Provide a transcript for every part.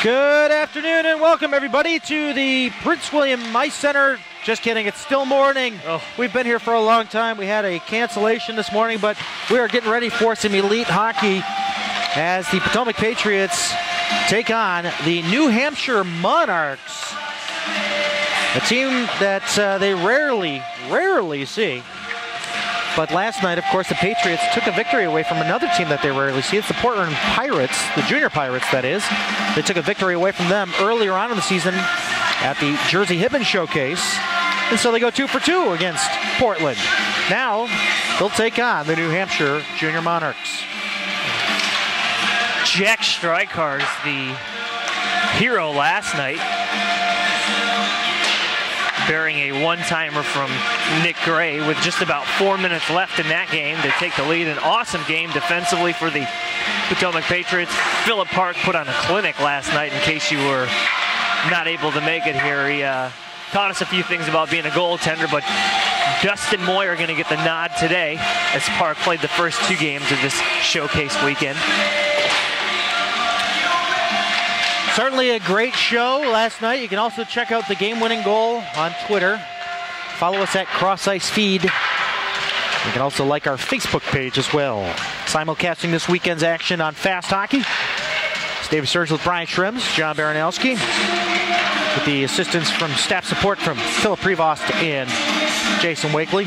Good afternoon and welcome everybody to the Prince William Ice Center. Just kidding, it's still morning. We've been here for a long time. We had a cancellation this morning, but we are getting ready for some elite hockey as the Potomac Patriots take on the New Hampshire Monarchs, a team that they rarely see. But last night, of course, the Patriots took a victory away from another team that they rarely see. It's the Portland Pirates, the Junior Pirates, that is. They took a victory away from them earlier on in the season at the Jersey Hibbins Showcase. And so they go 2 for 2 against Portland. Now, they'll take on the New Hampshire Junior Monarchs. Jack Strykar's the hero last night, bearing a one-timer from Nick Gray with just about 4 minutes left in that game to take the lead. An awesome game defensively for the Potomac Patriots. Philip Park put on a clinic last night, in case you were not able to make it here. He taught us a few things about being a goaltender, but Dustin Moyer going to get the nod today as Park played the first 2 games of this showcase weekend. Certainly a great show last night. You can also check out the game-winning goal on Twitter. Follow us at Cross Ice Feed. You can also like our Facebook page as well. Simulcasting this weekend's action on Fast Hockey. It's David Sturge with Brian Schrems, John Baranowski, with the assistance from staff support from Philip Prevost and Jason Wakely.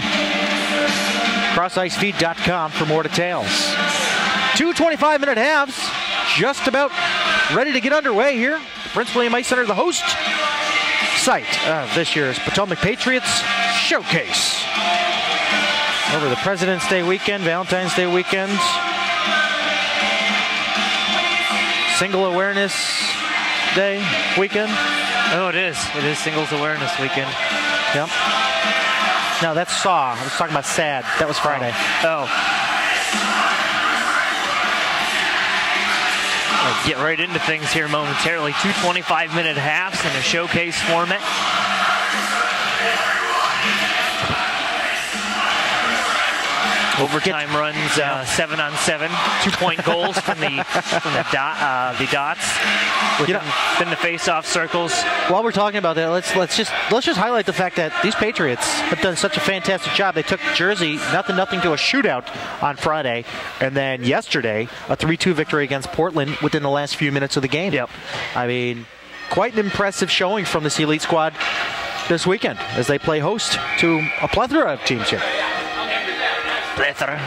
CrossIceFeed.com for more details. 2 25-minute halves, just about ready to get underway here. The Prince William Ice Center, the host site of this year's Potomac Patriots Showcase. Over the President's Day weekend, Valentine's Day weekend, Single Awareness Day weekend. Oh, it is. It is Singles Awareness Weekend. Yep. No, that's SAW. I was talking about SAD. That was Friday. Oh. Let's get right into things here momentarily. 2 25-minute halves in a showcase format. Overtime runs 7-on-7, 2-point goals from the dots within the face-off circles. While we're talking about that, let's just highlight the fact that these Patriots have done such a fantastic job. They took Jersey 0-0 to a shootout on Friday, and then yesterday a 3-2 victory against Portland within the last few minutes of the game. Yep. I mean, quite an impressive showing from this elite squad this weekend as they play host to a plethora of teams here. Plethora.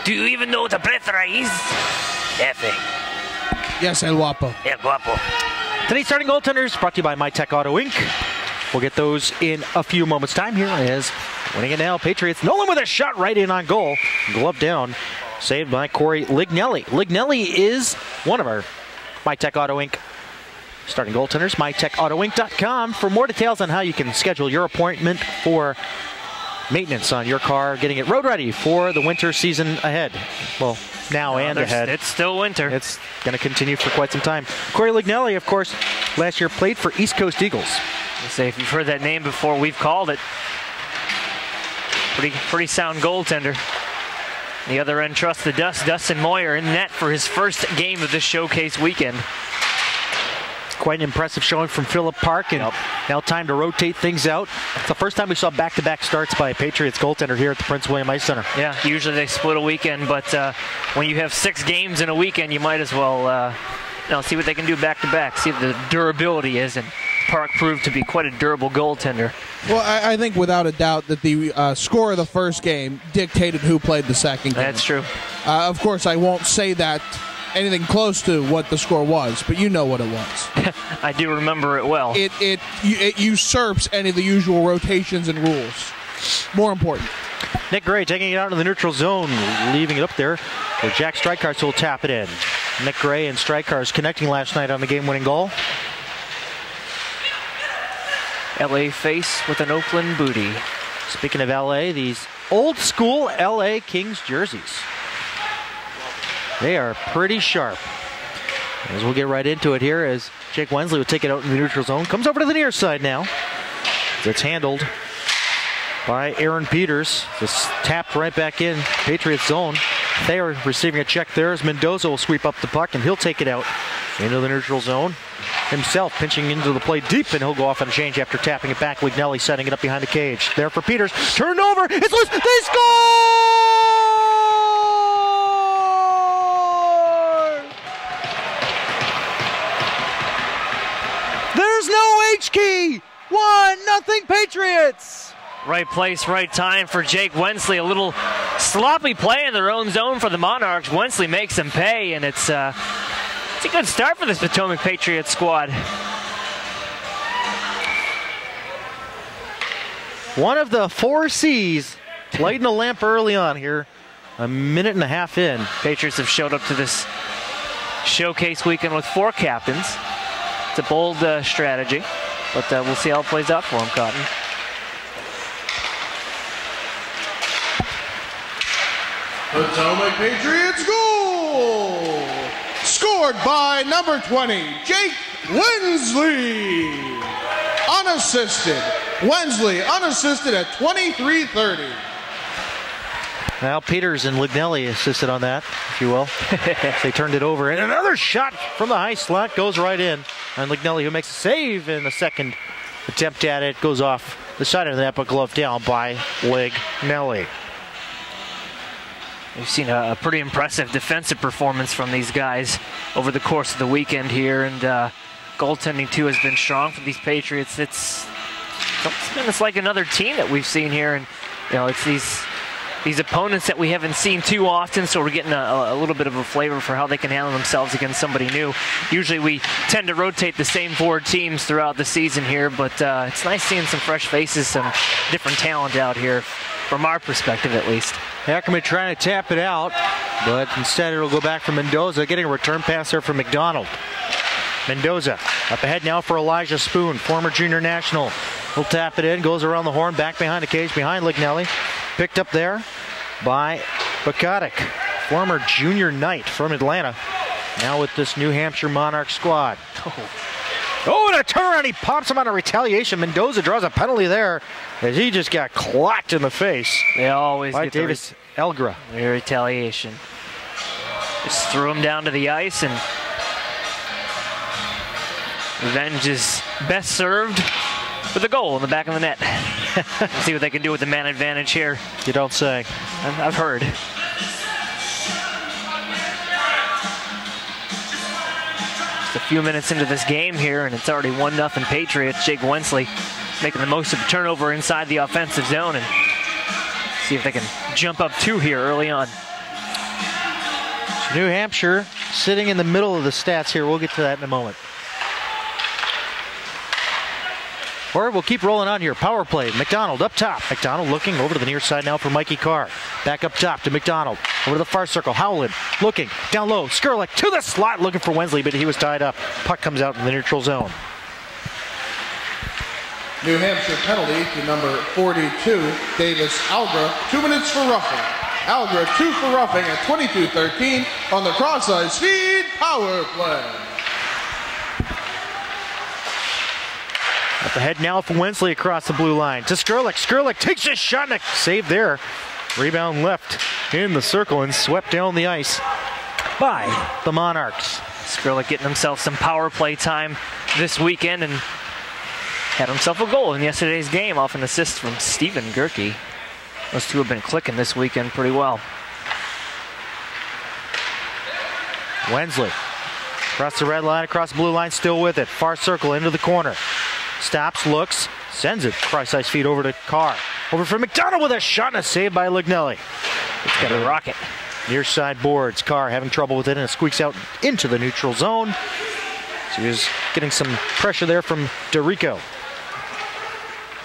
Do you even know what a plethora is? Efe. Yes, El Guapo. El Guapo. Today's starting goaltenders brought to you by MyTech Auto Inc. We'll get those in a few moments' time here as winning it now. Patriots. Nolan with a shot right in on goal. Glove down. Saved by Corey Lignelli. Lignelli is one of our MyTech Auto Inc. starting goaltenders. MyTechAutoInc.com for more details on how you can schedule your appointment for maintenance on your car, getting it road ready for the winter season ahead. Well, now and ahead. It's still winter. It's going to continue for quite some time. Corey Lignelli, of course, last year played for East Coast Eagles. I say, if you've heard that name before, we've called it. Pretty sound goaltender. The other end trusts the Dustin Moyer in net for his first game of this showcase weekend. Quite an impressive showing from Philip Park, and now time to rotate things out. It's the first time we saw back-to-back starts by a Patriots goaltender here at the Prince William Ice Center. Yeah, usually they split a weekend, but when you have 6 games in a weekend, you might as well see what they can do back-to-back, see what the durability is, and Park proved to be quite a durable goaltender. Well, I think without a doubt that the score of the first game dictated who played the second game. That's true. Of course, I won't say that anything close to what the score was, but you know what it was. I do remember it well. It usurps any of the usual rotations and rules. More important. Nick Gray taking it out in the neutral zone, leaving it up there where Jack Strykar's will tap it in. Nick Gray and Strykar's connecting last night on the game-winning goal. LA face with an Oakland booty. Speaking of LA, these old-school LA Kings jerseys. They are pretty sharp. As we'll get right into it here as Jake Wensley will take it out in the neutral zone. Comes over to the near side now. It's handled by Aaron Peters. Just tapped right back in Patriots zone. They are receiving a check there as Mendoza will sweep up the puck and he'll take it out into the neutral zone. Himself pinching into the play deep, and he'll go off on a change after tapping it back. Lignelli setting it up behind the cage. There for Peters. Turned over. It's loose. They score! There's no H-key. 1-0 Patriots. Right place, right time for Jake Wensley. A little sloppy play in their own zone for the Monarchs. Wensley makes them pay, and it's a good start for this Potomac Patriots squad. One of the 4 C's lighting a lamp early on here. A minute and a half in. Patriots have showed up to this showcase weekend with 4 captains. It's a bold strategy, but we'll see how it plays out for them, Cotton. Potomac Patriots goal! Scored by number 20, Jake Wensley. Unassisted. Wensley unassisted at 23:30. Now Peters and Lignelli assisted on that, if you will. They turned it over, and another shot from the high slot goes right in. And Lignelli, who makes a save in the second attempt at it, goes off the side of the net, but gloved down by Lignelli. We've seen a pretty impressive defensive performance from these guys over the course of the weekend here, and goaltending too has been strong for these Patriots. It's like another team that we've seen here, and it's these opponents that we haven't seen too often, so we're getting a little bit of a flavor for how they can handle themselves against somebody new. Usually we tend to rotate the same 4 teams throughout the season here, but it's nice seeing some fresh faces, some different talent out here, from our perspective at least. Ackerman trying to tap it out, but instead it'll go back for Mendoza, getting a return pass there from McDonald. Mendoza up ahead now for Elijah Spoon, former junior national. He'll tap it in, goes around the horn, back behind the cage, behind Lignelli. Picked up there by Bukovic, former junior knight from Atlanta. Now with this New Hampshire Monarchs squad. Oh, and a turnaround. He pops him on a retaliation. Mendoza draws a penalty there as he just got clocked in the face. They always by get Davis Elgra. The retaliation. Just threw him down to the ice, and revenge is best served with a goal in the back of the net. Let's see what they can do with the man advantage here. You don't say. I've heard. Just a few minutes into this game here, and it's already 1-0 Patriots. Jake Wensley making the most of the turnover inside the offensive zone, and see if they can jump up 2 here early on. New Hampshire sitting in the middle of the stats here. We'll get to that in a moment. Or we'll keep rolling on here. Power play. McDonald up top. McDonald looking over to the near side now for Mikey Carr. Back up top to McDonald. Over to the far circle. Howland looking down low. Skurlik to the slot looking for Wensley, but he was tied up. Puck comes out in the neutral zone. New Hampshire penalty to number 42, Davis Algra. 2 minutes for roughing. Algra 2 for roughing at 22:13 on the cross-side speed power play. Up ahead now for Wensley across the blue line to Skurlik. Skurlik takes a shot and a save there. Rebound left in the circle and swept down the ice by the Monarchs. Skurlik getting himself some power play time this weekend and had himself a goal in yesterday's game off an assist from Stephen Gerke. Those two have been clicking this weekend pretty well. Wensley across the red line, across the blue line, still with it. Far circle into the corner. Stops, looks, sends it across ice feet over to Carr. Over for McDonald with a shot and a save by Lignelli. It's got a rocket. Near side boards. Carr having trouble with it and it squeaks out into the neutral zone. So he was getting some pressure there from DeRico.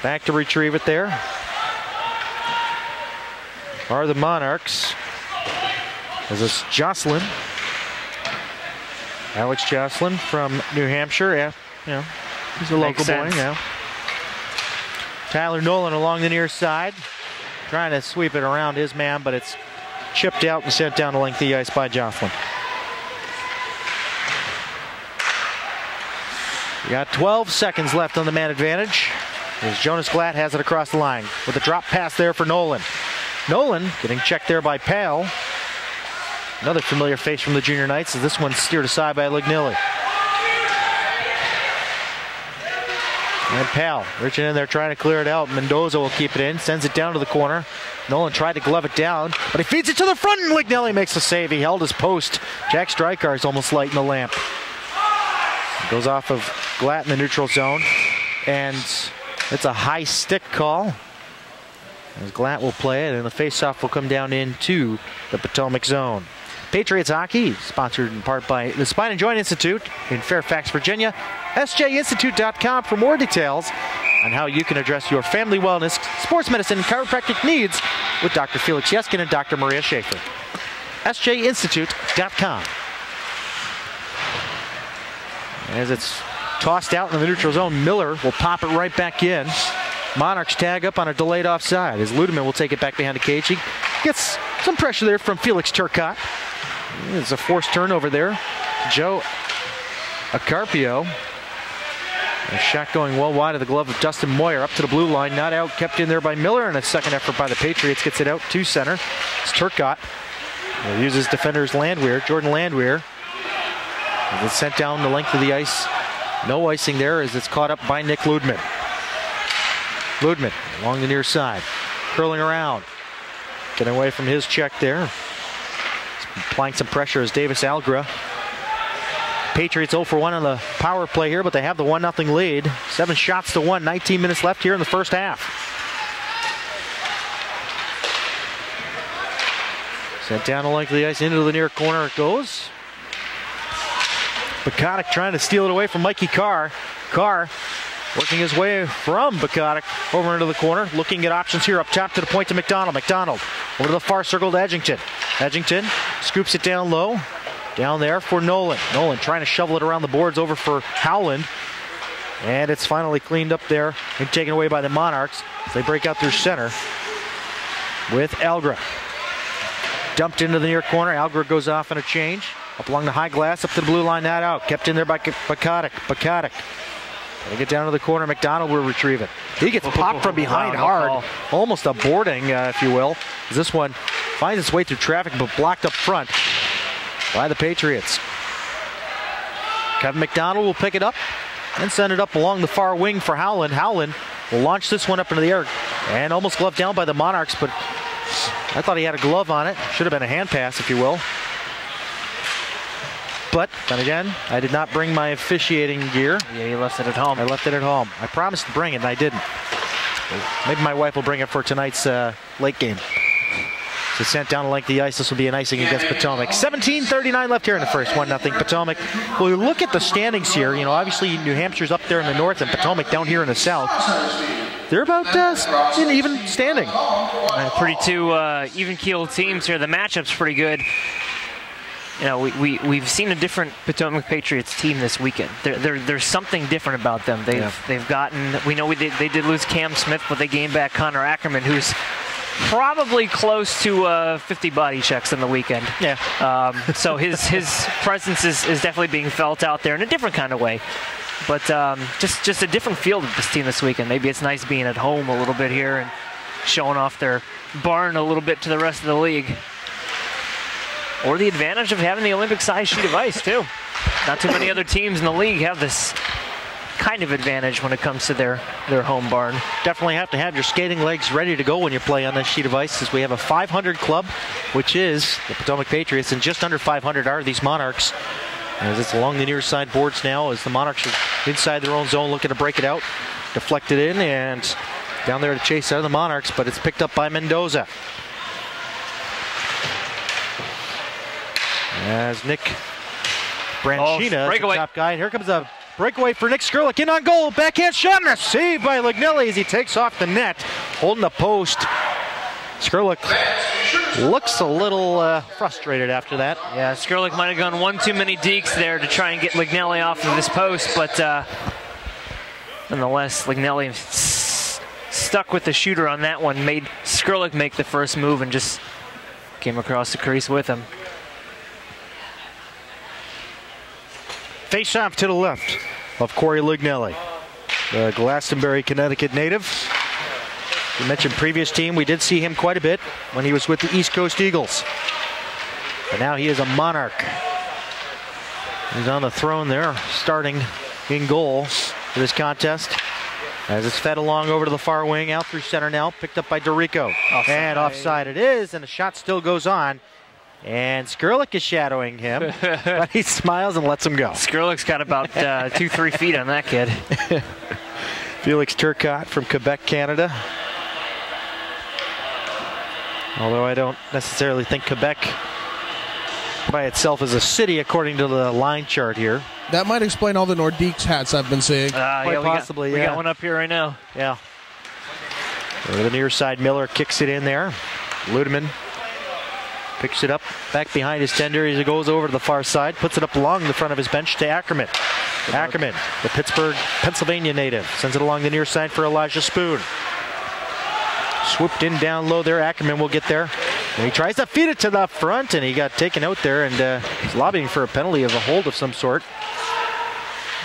Back to retrieve it there are the Monarchs. As this Jocelyn. Alex Jocelyn from New Hampshire. Yeah, you know, he's a local boy now. Tyler Nolan along the near side. Trying to sweep it around his man, but it's chipped out and sent down the length of the ice by Jocelyn. We got 12 seconds left on the man advantage. As Jonas Glatt has it across the line with a drop pass there for Nolan. Nolan getting checked there by Pal. Another familiar face from the Junior Knights as this one's steered aside by Lignelli. And Powell reaching in there trying to clear it out. Mendoza will keep it in, sends it down to the corner. Nolan tried to glove it down, but he feeds it to the front, and Lignelli makes the save. He held his post. Jack Stryker is almost lighting the lamp. Goes off of Glatt in the neutral zone, and it's a high stick call. As Glatt will play it, and the faceoff will come down into the Potomac zone. Patriots hockey, sponsored in part by the Spine and Joint Institute in Fairfax, Virginia. SJInstitute.com for more details on how you can address your family wellness, sports medicine, and chiropractic needs with Dr. Felix Yeskin and Dr. Maria Schaefer. SJInstitute.com. As it's tossed out in the neutral zone, Miller will pop it right back in. Monarchs tag up on a delayed offside as Ludeman will take it back behind the cage. He gets some pressure there from Felix Turcotte. It's a forced turnover there. Joe Acarpio. A shot going well wide of the glove of Dustin Moyer up to the blue line. Not out, kept in there by Miller, and a second effort by the Patriots gets it out to center. It's Turcotte. He uses defenders Landwehr, Jordan Landwehr. It's sent down the length of the ice. No icing there as it's caught up by Nick Ludeman. Ludeman along the near side, curling around. Getting away from his check there. Applying some pressure as Davis Algra. Patriots 0 for 1 on the power play here, but they have the 1-0 lead. 7 shots to 1, 19 minutes left here in the first half. Sent down the length of the ice into the near corner it goes. Bukotic trying to steal it away from Mikey Carr. Carr working his way from Bukotic over into the corner. Looking at options here up top to the point to McDonald. McDonald over to the far circle to Edgington. Edgington scoops it down low. Down there for Nolan. Nolan trying to shovel it around the boards over for Howland. And it's finally cleaned up there and taken away by the Monarchs. They break out through center with Algra. Dumped into the near corner. Algra goes off on a change. Up along the high glass, up to the blue line, not out. Kept in there by Bukotic. Bukotic. They get down to the corner. McDonald will retrieve it. He gets popped from behind hard. Almost a boarding, if you will. As this one finds its way through traffic, but blocked up front by the Patriots. Kevin McDonald will pick it up and send it up along the far wing for Howland. Howland will launch this one up into the air and almost gloved down by the Monarchs, but I thought he had a glove on it. Should have been a hand pass, if you will. But then again, I did not bring my officiating gear. Yeah, you left it at home. I left it at home. I promised to bring it, and I didn't. Maybe my wife will bring it for tonight's late game. So sent down the length of the ice. This will be an icing against Potomac. 17:39 left here in the first. 1-0 Potomac. Well, you look at the standings here. You know, obviously New Hampshire's up there in the north and Potomac down here in the south. They're about in even standing. Pretty two even-keeled teams here. The matchup's pretty good. You know, we've seen a different Potomac Patriots team this weekend. There's something different about them. They've gotten. We know they did lose Cam Smith, but they gained back Connor Ackerman, who's probably close to 50 body checks in the weekend. Yeah. So his presence is definitely being felt out there in a different kind of way. But just a different feel of this team this weekend. Maybe it's nice being at home a little bit here and showing off their barn a little bit to the rest of the league. Or the advantage of having the Olympic-sized sheet of ice, too. Not too many other teams in the league have this kind of advantage when it comes to their home barn. Definitely have to have your skating legs ready to go when you play on this sheet of ice, as we have a 500 club, which is the Potomac Patriots, and just under 500 are these Monarchs. As it's along the near side boards now, as the Monarchs are inside their own zone looking to break it out. Deflected in, and down there to chase out of the Monarchs, but it's picked up by Mendoza. As Nick Branchina is the top guy. And here comes a breakaway for Nick Skurlik. In on goal. Backhand shot and a save by Lignelli as he takes off the net. Holding the post. Skurlik looks a little frustrated after that. Yeah, Skurlik might have gone one too many dekes there to try and get Lignelli off of this post. But nonetheless, Lignelli stuck with the shooter on that one. Made Skurlik make the first move and just came across the crease with him. Face off to the left of Corey Lignelli, the Glastonbury, Connecticut native. You mentioned previous team. We did see him quite a bit when he was with the East Coast Eagles. But now he is a Monarch. He's on the throne there, starting in goal for this contest. As it's fed along over to the far wing, out through center now, picked up by Dorico. Offside. And offside it is, and the shot still goes on. And Skrlik is shadowing him, but he smiles and lets him go. Skrlik's got about 2-3 feet on that kid. Felix Turcotte from Quebec, Canada. Although I don't necessarily think Quebec by itself is a city according to the line chart here. That might explain all the Nordiques hats I've been seeing. Quite possibly, we got one up here right now. Yeah. Over the near side, Miller kicks it in there. Ludeman picks it up back behind his tender as he goes over to the far side, puts it up along the front of his bench to Ackerman. Ackerman, the Pittsburgh, Pennsylvania native, sends it along the near side for Elijah Spoon. Swooped in down low there. Ackerman will get there. And he tries to feed it to the front, and he got taken out there, and he's lobbying for a penalty of a hold of some sort.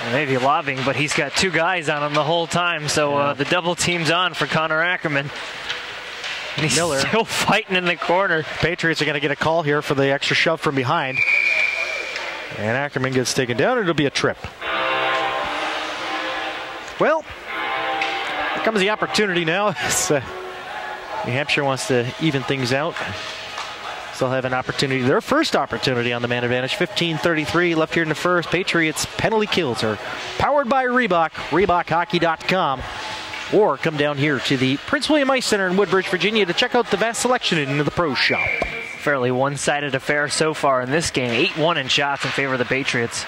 Well, maybe lobbying, but he's got two guys on him the whole time, so the double team's on for Connor Ackerman. And he's Miller still fighting in the corner. Patriots are going to get a call here for the extra shove from behind. And Ackerman gets taken down, and it'll be a trip. Well, here comes the opportunity now. New Hampshire wants to even things out. Still have an opportunity, their first opportunity on the man advantage. 15:33 left here in the first. Patriots penalty kills are powered by Reebok, ReebokHockey.com. Or come down here to the Prince William Ice Center in Woodbridge, Virginia to check out the vast selection in the pro shop. Fairly one-sided affair so far in this game. 8-1 in shots in favor of the Patriots.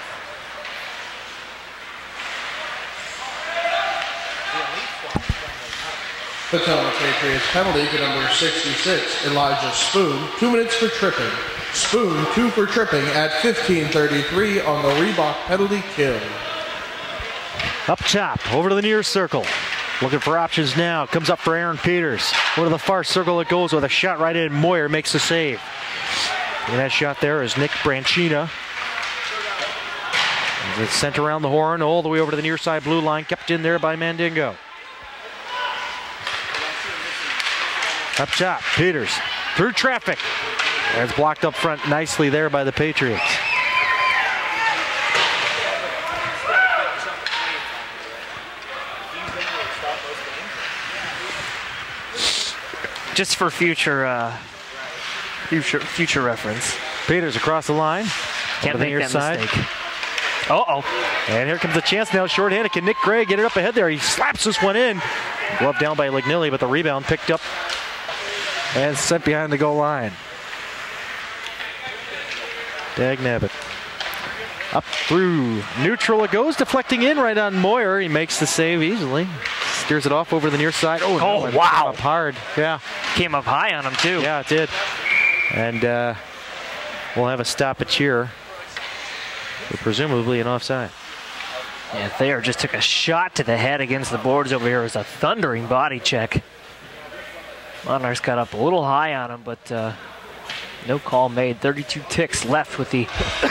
Potomac Patriots penalty to number 66, Elijah Spoon. 2 minutes for tripping. Spoon, 2 for tripping at 15:33 on the Reebok penalty kill. Up top, over to the near circle. Looking for options now. Comes up for Aaron Peters. Over to the far circle it goes with a shot right in. Moyer makes the save. And that shot there is Nick Branchina. It's sent around the horn all the way over to the near side blue line. Kept in there by Mandingo. Up top, Peters through traffic. And it's blocked up front nicely there by the Patriots. Just for future reference. Peters across the line. Can't make that mistake. Uh-oh. And here comes the chance now, shorthanded. Can Nick Gray get it up ahead there? He slaps this one in. Glove down by Lignilli, but the rebound picked up and sent behind the goal line. Dagnabbit. Up through neutral it goes, deflecting in right on Moyer. He makes the save easily. Steers it off over the near side. Oh, no, wow. Came up hard. Yeah. Came up high on him, too. Yeah, it did. And we'll have a stoppage here. Presumably an offside. Yeah, Thayer just took a shot to the head against the boards over here. It was a thundering body check. Monarchs got up a little high on him, but no call made. 32 ticks left with the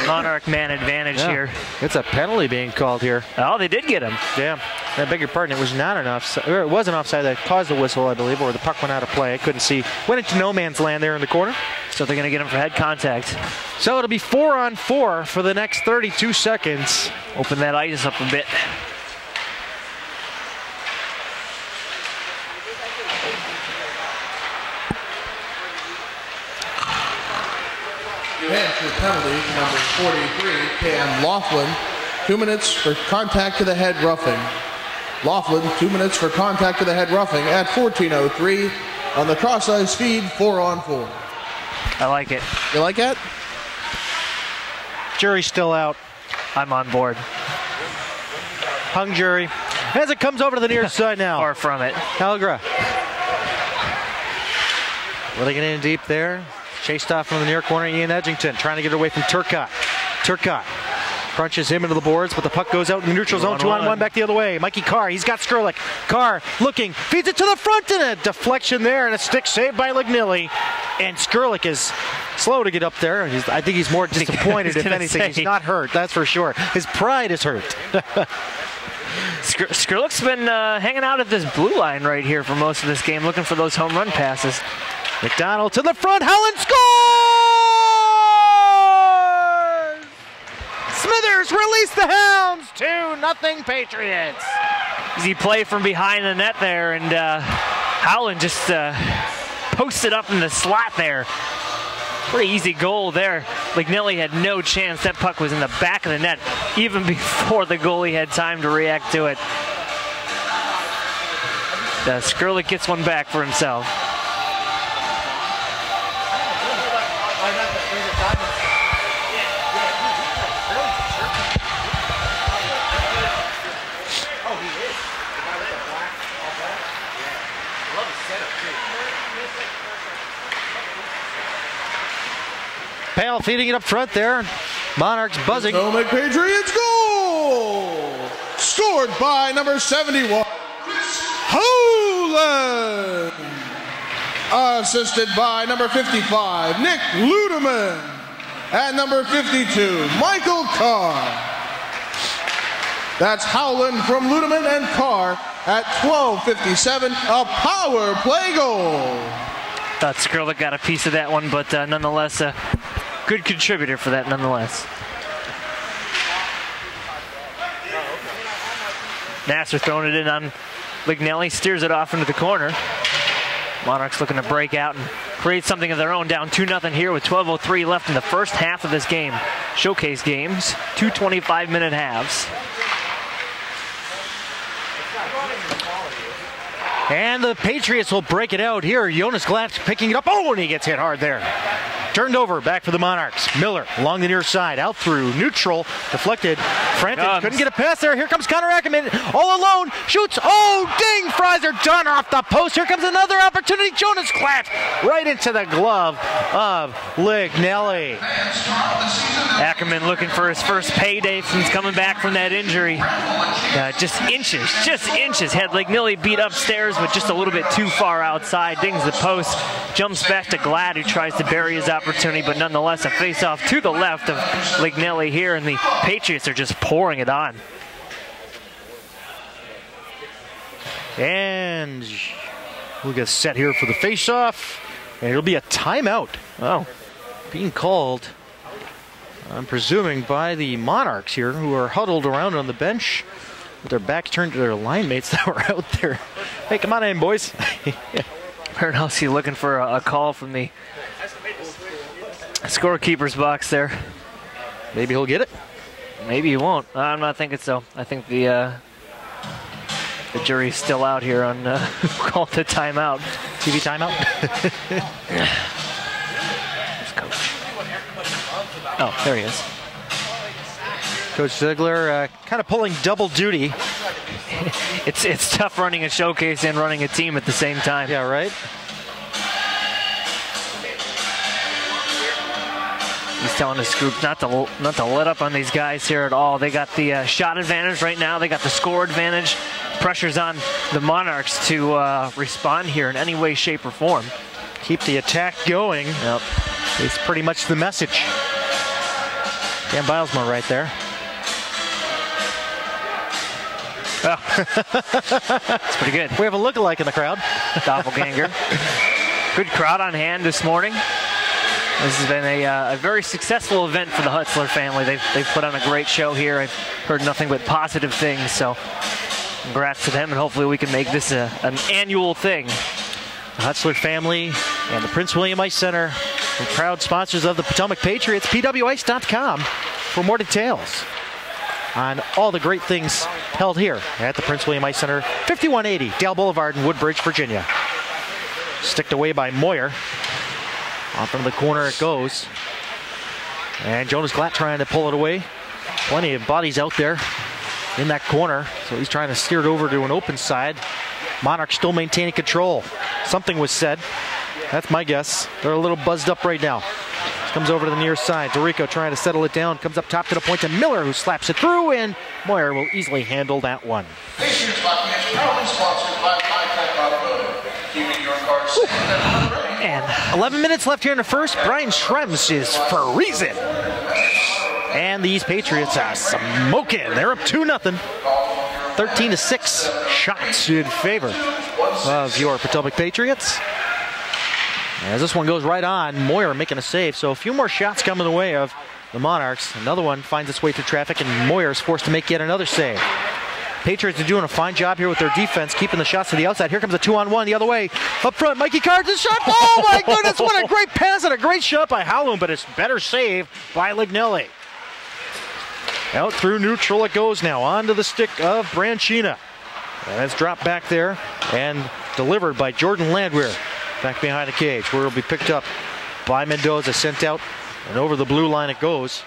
Monarch man advantage here. It's a penalty being called here. Oh, they did get him. Yeah, I beg your pardon. It was not an offside. Or it was an offside that caused the whistle, I believe, or the puck went out of play. I couldn't see. Went into no man's land there in the corner. So they're going to get him for head contact. So it'll be 4-on-4 for the next 32 seconds. Open that ice up a bit. Hampshire penalty, number 43, Cam Laughlin. 2 minutes for contact to the head roughing. Laughlin, 2 minutes for contact to the head roughing at 14:03 on the cross-ice feed, 4-on-4. I like it. You like that? Jury's still out. I'm on board. Hung jury. As it comes over to the near side now. Far from it. Halgra. Letting it in deep there. Chased off from the near corner, Ian Edgington trying to get away from Turcotte. Turcotte crunches him into the boards, but the puck goes out in the neutral zone. 2-on-1 back the other way. Mikey Carr, he's got Skrlik. Carr looking, feeds it to the front, and a deflection there, and a stick saved by Lignilli. And Skrlik is slow to get up there. I think he's more disappointed, if anything. He's not hurt, that's for sure. His pride is hurt. Skrlik's been hanging out at this blue line right here for most of this game, looking for those home run passes. McDonald to the front, Helen scores! Smithers release the Hounds, 2-0 Patriots. easy play from behind the net there, and Howland just posted up in the slot there. Pretty easy goal there. Lignelli had no chance. That puck was in the back of the net even before the goalie had time to react to it. Skrlik gets one back for himself. Pale feeding it up front there. Monarchs buzzing. Potomac Patriots goal! Scored by number 71, Howland. Assisted by number 55, Nick Ludeman. And number 52, Michael Carr. That's Howland from Ludeman and Carr at 12:57, a power play goal. Thought Skrlik got a piece of that one, but nonetheless, a good contributor for that nonetheless. Nasser throwing it in on Lignelli, steers it off into the corner. Monarchs looking to break out and create something of their own, down 2-0 here with 12:03 left in the first half of this game. Showcase games, 2 25-minute halves. And the Patriots will break it out here. Jonas Glatt picking it up. Oh, and he gets hit hard there. Turned over, back for the Monarchs. Miller along the near side, out through neutral, deflected. Frantic couldn't get a pass there. Here comes Connor Ackerman, all alone, shoots. Oh, ding! Fries are done off the post. Here comes another opportunity. Jonas Glatt right into the glove of Lignelli. Ackerman looking for his first payday since coming back from that injury. Just inches. Had Lignelli beat upstairs, but just a little bit too far outside. Dings the post, jumps back to Glatt, who tries to bury his opportunity, but nonetheless a face-off to the left of Lignelli here, and the Patriots are just pouring it on. And we'll get set here for the face-off, and it'll be a timeout. Oh, being called, I'm presuming, by the Monarchs here, who are huddled around on the bench with their backs turned to their line mates that were out there. Hey, come on in, boys. Bernowski looking for a call from the scorekeeper's box there. Maybe he'll get it. Maybe he won't. I'm not thinking so. I think the jury's still out here on who called the timeout. TV timeout. Coach. Oh, there he is. Coach Ziegler kind of pulling double duty. It's tough running a showcase and running a team at the same time. Yeah, right. He's telling his group not to let up on these guys here at all. They got the shot advantage right now. They got the score advantage. Pressure's on the Monarchs to respond here in any way, shape, or form. Keep the attack going. Yep. It's pretty much the message. Dan Bilesma right there. Oh. It's pretty good. We have a lookalike in the crowd. Doppelganger. Good crowd on hand this morning. This has been a very successful event for the Hutzler family. They've put on a great show here. I've heard nothing but positive things, so congrats to them, and hopefully we can make this an annual thing. The Hutzler family and the Prince William Ice Center are proud sponsors of the Potomac Patriots. PWIce.com for more details on all the great things held here at the Prince William Ice Center, 5180 Dale Boulevard in Woodbridge, Virginia. Sticked away by Moyer. Off into the corner it goes. And Jonas Glatt trying to pull it away. Plenty of bodies out there in that corner, so he's trying to steer it over to an open side. Monarchs still maintaining control. Something was said. That's my guess. They're a little buzzed up right now. Comes over to the near side. Dorico trying to settle it down. Comes up top to the point to Miller, who slaps it through, and Moyer will easily handle that one. And 11 minutes left here in the first. Brian Schrems is freezing. And these Patriots are smoking. They're up 2-0. 13-6 shots in favor of your Potomac Patriots. As this one goes right on, Moyer making a save. So a few more shots coming the way of the Monarchs. Another one finds its way through traffic, and Moyer is forced to make yet another save. Patriots are doing a fine job here with their defense, keeping the shots to the outside. Here comes a 2-on-1 the other way. Up front, Mikey Carr's a shot. Oh my goodness, what a great pass and a great shot by Howland, but it's better save by Lignelli. Out through neutral it goes now, onto the stick of Branchina. And it's dropped back there and delivered by Jordan Landwehr. Back behind the cage, where it'll be picked up by Mendoza, sent out, and over the blue line it goes.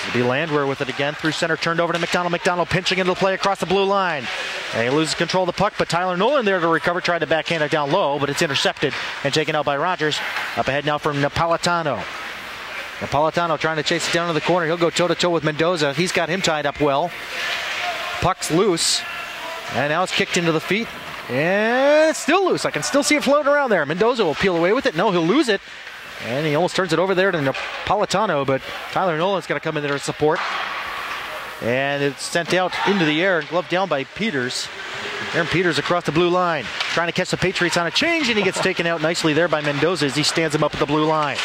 It'll be Landwehr with it again, through center, turned over to McDonald. McDonald pinching into the play across the blue line. And he loses control of the puck, but Tyler Nolan there to recover, tried to backhand it down low, but it's intercepted and taken out by Rogers. Up ahead now from Napolitano. Napolitano trying to chase it down to the corner. He'll go toe-to-toe with Mendoza. He's got him tied up well. Puck's loose, and now it's kicked into the feet. And it's still loose. I can still see it floating around there. Mendoza will peel away with it. No, he'll lose it. And he almost turns it over there to Napolitano, but Tyler Nolan's got to come in there to support. And it's sent out into the air and gloved down by Peters. Aaron Peters across the blue line, trying to catch the Patriots on a change, and he gets taken out nicely there by Mendoza as he stands him up at the blue line.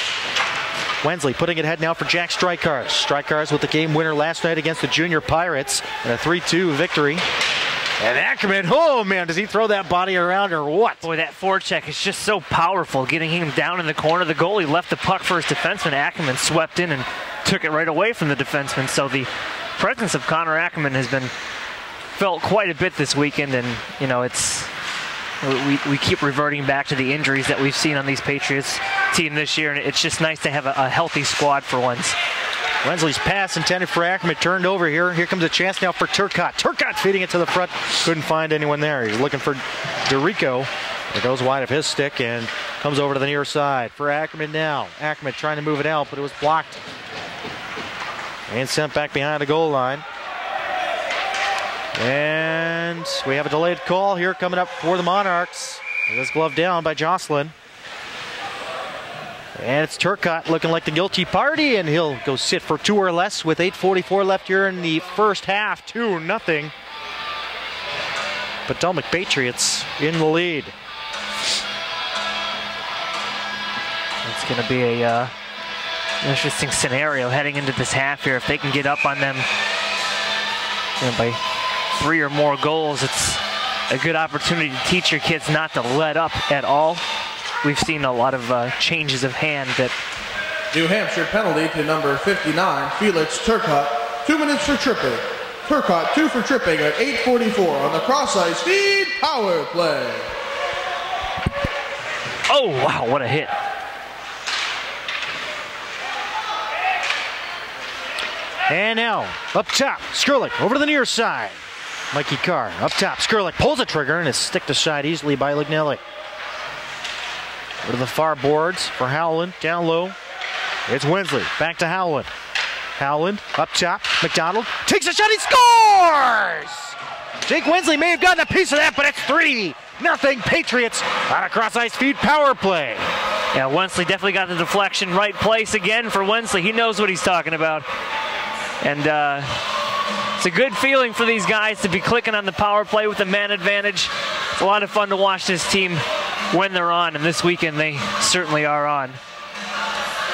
Wensley putting it ahead now for Jack Strykars. Strykars with the game winner last night against the Junior Pirates and a 3-2 victory. And Ackerman, oh man, does he throw that body around or what? Boy, that forecheck is just so powerful, getting him down in the corner. The goalie left the puck for his defenseman. Ackerman swept in and took it right away from the defenseman. So the presence of Connor Ackerman has been felt quite a bit this weekend, and you know, it's we keep reverting back to the injuries that we've seen on these Patriots team this year, and it's just nice to have a healthy squad for once. Wensley's pass intended for Ackerman turned over here. Here comes a chance now for Turcotte. Turcotte feeding it to the front. Couldn't find anyone there. He's looking for DeRico. It goes wide of his stick and comes over to the near side for Ackerman now. Ackerman trying to move it out, but it was blocked and sent back behind the goal line. And we have a delayed call here coming up for the Monarchs. It is gloved down by Jocelyn. And it's Turcotte looking like the guilty party, and he'll go sit for 2 or less with 8:44 left here in the first half. 2-0. Potomac Patriots in the lead. It's going to be an interesting scenario heading into this half here. If they can get up on them by 3 or more goals, it's a good opportunity to teach your kids not to let up at all. We've seen a lot of changes of hand that... New Hampshire penalty to number 59, Felix Turcotte. 2 minutes for tripping. Turcotte 2 for tripping at 8:44 on the cross-ice feed power play. Oh, wow, what a hit. And now, up top, Skrlik over to the near side. Mikey Carr up top. Skrlik pulls the trigger and is sticked aside easily by Lignelli. Over to the far boards for Howland. Down low. It's Wensley. Back to Howland. Howland up top. McDonald takes a shot. He scores! Jake Wensley may have gotten a piece of that, but it's 3-0 Patriots on a cross-ice feed power play. Yeah, Wensley definitely got the deflection. Right place again for Wensley. He knows what he's talking about. And it's a good feeling for these guys to be clicking on the power play with the man advantage. It's a lot of fun to watch this team when they're on, and this weekend they certainly are on.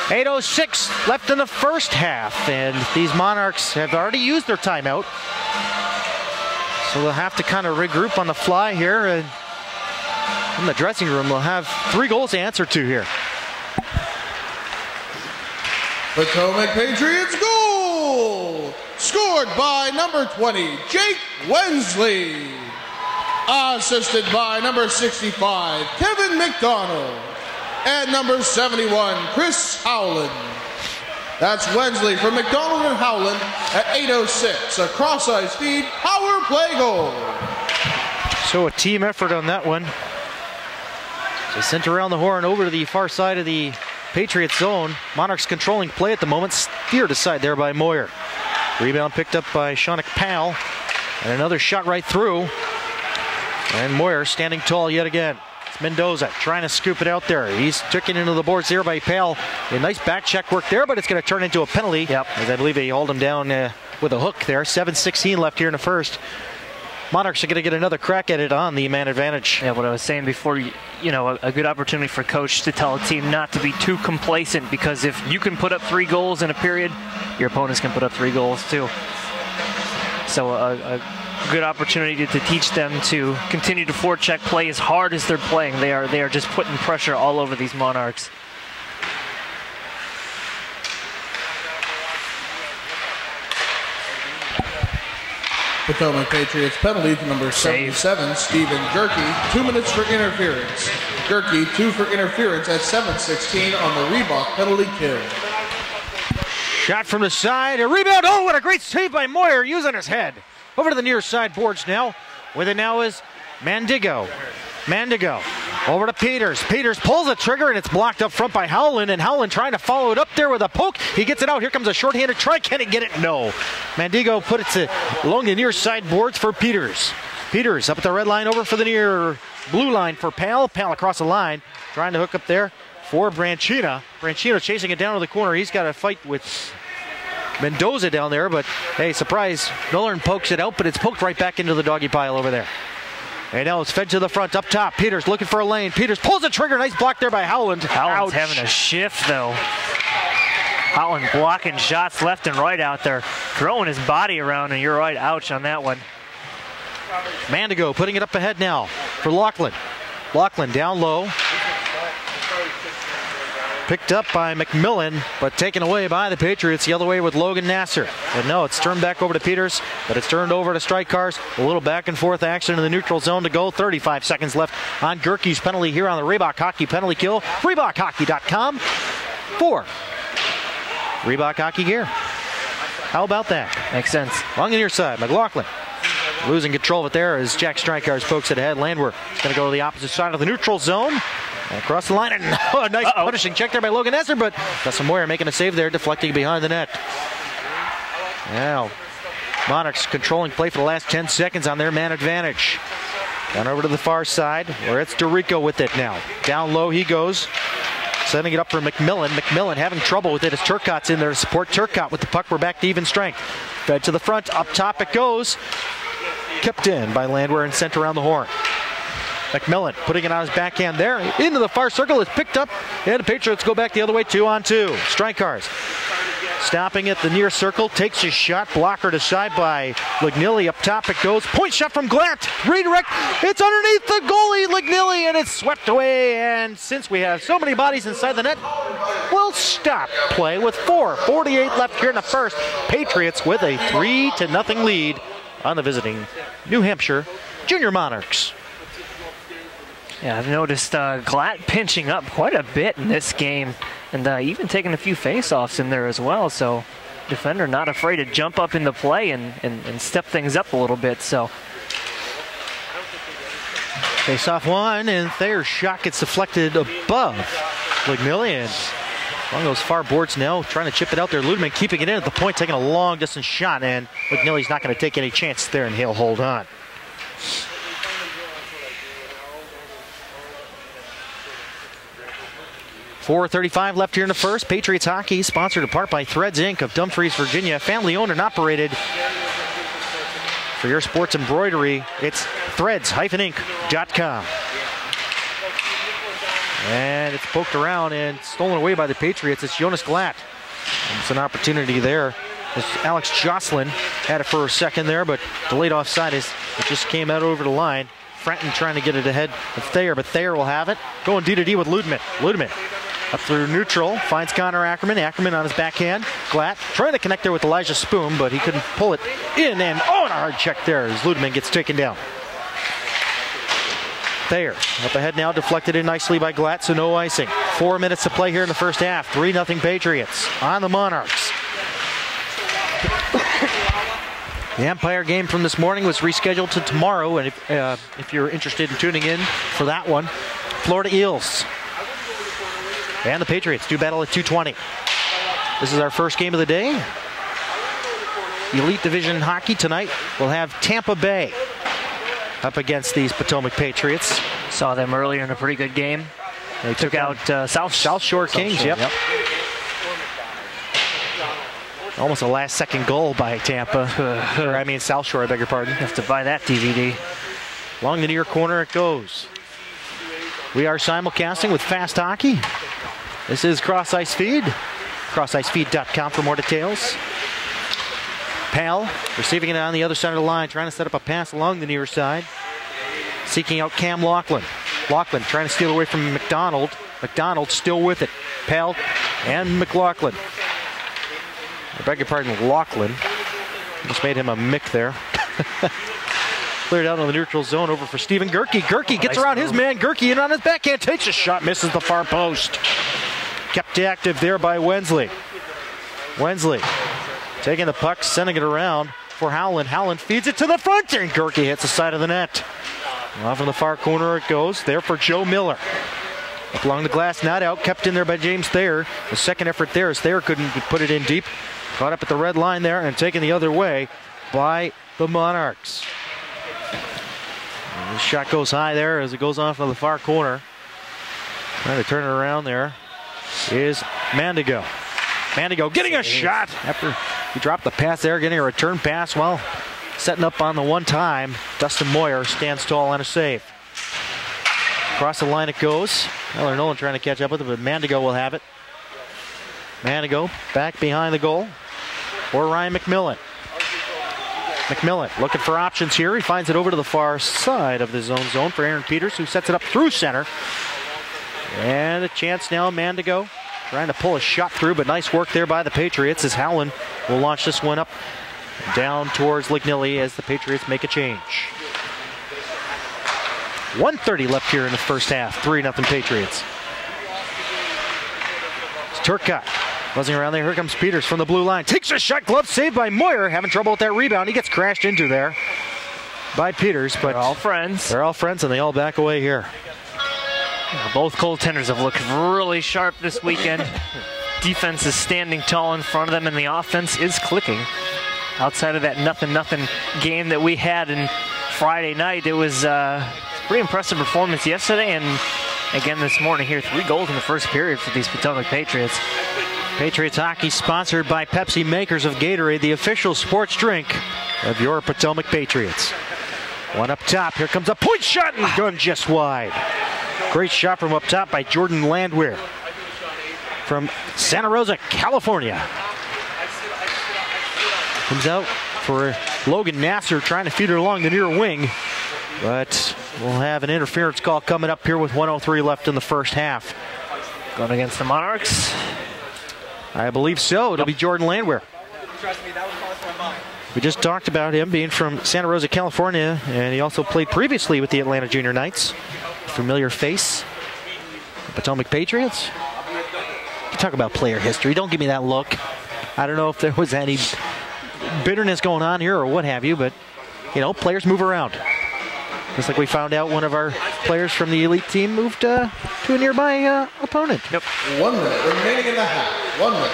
8:06 left in the first half, and these Monarchs have already used their timeout. So they'll have to kind of regroup on the fly here, and in the dressing room they'll have 3 goals to answer to here. Potomac Patriots goal! Scored by number 20, Jake Wensley. Assisted by number 65, Kevin McDonald. And number 71, Chris Howland. That's Wensley from McDonald and Howland at 8:06. A cross-ice feed power play goal. So a team effort on that one. They sent around the horn over to the far side of the Patriots zone. Monarchs controlling play at the moment. Steered aside there by Moyer. Rebound picked up by Shaunik Powell. And another shot right through. And Moyer standing tall yet again. It's Mendoza trying to scoop it out there. He's taken into the boards there by Powell. A nice back check work there, but it's going to turn into a penalty. Yep. As I believe they hold him down with a hook there. 7:16 left here in the first. Monarchs are going to get another crack at it on the man advantage. Yeah, what I was saying before, you know, a good opportunity for coach to tell a team not to be too complacent, because if you can put up 3 goals in a period, your opponents can put up 3 goals too. So a good opportunity to teach them to continue to forecheck, play as hard as they're playing. They are just putting pressure all over these Monarchs. Potomac Patriots penalty to number 77, Stephen Gerke, 2 minutes for interference. Gerke, 2 for interference at 7:16 on the Reebok penalty kill. Shot from the side, a rebound. Oh, what a great save by Moyer using his head. Over to the near side boards now. With it now is Mandigo. Mandigo over to Peters. Peters pulls the trigger and it's blocked up front by Howland, and Howland trying to follow it up there with a poke. He gets it out. Here comes a short-handed try. Can he get it? No. Mandigo put it along the near side boards for Peters. Peters up at the red line over for the near blue line for Pal. Pal across the line trying to hook up there for Branchina. Branchino chasing it down to the corner. He's got a fight with Mendoza down there, but hey, surprise. Nolan pokes it out, but it's poked right back into the doggy pile over there. And now it's fed to the front, up top. Peters looking for a lane. Peters pulls the trigger. Nice block there by Howland. Howland's having a shift, though. Howland blocking shots left and right out there. Throwing his body around, and you're right. Ouch on that one. Mandigo putting it up ahead now for Laughlin. Laughlin down low. Picked up by McMillan, but taken away by the Patriots the other way with Logan Nasser. And no, it's turned back over to Peters, but it's turned over to Strike Cars. A little back and forth action in the neutral zone to go. 35 seconds left on Gerke's penalty here on the Reebok Hockey penalty kill. ReebokHockey.com for Reebok Hockey gear. How about that? Makes sense. Along the near side, McLaughlin losing control of it there as Jack Strikars pokes it ahead. Landwehr is going to go to the opposite side of the neutral zone. And across the line, and a nice punishing check there by Logan Esser, but Dustin Moyer making a save there, deflecting behind the net. Now, Monarchs controlling play for the last 10 seconds on their man advantage. Down over to the far side, where it's DeRico with it now. Down low he goes, setting it up for McMillan. McMillan having trouble with it as Turcotte's in there to support Turcotte with the puck. We're back to even strength. Fed to the front, up top it goes. Kept in by Landwehr and sent around the horn. McMillan putting it on his backhand there. Into the far circle. It's picked up. And the Patriots go back the other way, 2-on-2. Strike Cars stopping at the near circle. Takes his shot. Blocker to side by Lignilli. Up top it goes. Point shot from Glatt. Redirect. It's underneath the goalie, Lignilli, and it's swept away. And since we have so many bodies inside the net, we'll stop play with 4:48 left here in the first. Patriots with a 3-0 lead on the visiting New Hampshire Junior Monarchs. Yeah, I've noticed Glatt pinching up quite a bit in this game, and even taking a few face-offs in there as well. So, defender not afraid to jump up in the play and step things up a little bit. So, face-off one, and Thayer's shot gets deflected above Lignilli. Along those far boards now, trying to chip it out there. Ludeman keeping it in at the point, taking a long-distance shot, and Lignilli's not going to take any chance there, and he'll hold on. .435 left here in the first. Patriots hockey sponsored in part by Threads Inc. of Dumfries, Virginia. Family owned and operated. For your sports embroidery, it's threads-inc.com. And it's poked around and stolen away by the Patriots. It's Jonas Glatt. And it's an opportunity there. As Alex Jocelyn had it for a second there, but delayed offside as it just came out over the line. Frenton trying to get it ahead of Thayer, but Thayer will have it. Going D-to-D with Ludeman. Ludeman up through neutral, finds Connor Ackerman. Ackerman on his backhand. Glatt trying to connect there with Elijah Spoon, but he couldn't pull it in, and and a hard check there as Ludeman gets taken down. Thayer up ahead now, deflected in nicely by Glatt, so no icing. 4 minutes to play here in the first half. 3-0 Patriots on the Monarchs. The Empire game from this morning was rescheduled to tomorrow, and if you're interested in tuning in for that one, Florida Eels and the Patriots do battle at 2:20. This is our first game of the day. Elite Division hockey tonight. We'll have Tampa Bay up against these Potomac Patriots. Saw them earlier in a pretty good game. They took out South Shore Kings. Yep. Almost a last-second goal by Tampa. South Shore, I beg your pardon. You have to buy that DVD. Along the near corner it goes. We are simulcasting with Fast Hockey. This is Cross Ice Feed. CrossIceFeed.com for more details. Pal receiving it on the other side of the line, trying to set up a pass along the near side. Seeking out Cam Laughlin. Laughlin trying to steal away from McDonald. McDonald still with it. Pal and McLaughlin. I beg your pardon, Laughlin. Just made him a Mick there. Cleared out on the neutral zone over for Stephen Gerke. Gerke gets around his man. Gerke in on his backhand. Takes a shot. Misses the far post. Kept active there by Wensley. Wensley taking the puck, sending it around for Howland. Howland feeds it to the front, and Gerke hits the side of the net. Off in the far corner it goes. There for Joe Miller. Up along the glass, not out. Kept in there by James Thayer. The second effort there as Thayer couldn't put it in deep. Caught up at the red line there and taken the other way by the Monarchs. And the shot goes high there as it goes off in the far corner. Trying to turn it around there is Mandigo. Mandigo getting a shot after he dropped the pass there, getting a return pass while setting up on the one time. Dustin Moyer stands tall on a save. Across the line it goes. Tyler Nolan trying to catch up with it, but Mandigo will have it. Mandigo back behind the goal for Ryan McMillan. McMillan looking for options here. He finds it over to the far side of the zone for Aaron Peters, who sets it up through center. And a chance now, Mandigo trying to pull a shot through, but nice work there by the Patriots as Howland will launch this one up down towards Lignilli as the Patriots make a change. 1:30 left here in the first half. 3-0 Patriots. It's Turcotte buzzing around there. Here comes Peters from the blue line. Takes a shot. Glove saved by Moyer. Having trouble with that rebound. He gets crashed into there by Peters. But they're all friends. They're all friends, and they all back away here. Both goaltenders have looked really sharp this weekend. Defense is standing tall in front of them, and the offense is clicking. Outside of that 0-0 game that we had in Friday night, it was a pretty impressive performance yesterday, and again this morning here. 3 goals in the first period for these Potomac Patriots. Patriots hockey sponsored by Pepsi, makers of Gatorade, the official sports drink of your Potomac Patriots. One up top. Here comes a point shot, and gun just wide. Great shot from up top by Jordan Landwehr from Santa Rosa, California. Comes out for Logan Nasser trying to feed her along the near wing. But we'll have an interference call coming up here with 1:03 left in the first half. Going against the Monarchs? I believe so. It'll be Jordan Landwehr. We just talked about him being from Santa Rosa, California, and he also played previously with the Atlanta Junior Knights. Familiar face. Potomac Patriots. You talk about player history. Don't give me that look. I don't know if there was any bitterness going on here or what have you, but, you know, players move around. Just like we found out one of our players from the elite team moved to a nearby opponent. Yep. 1 minute remaining in the half. 1 minute.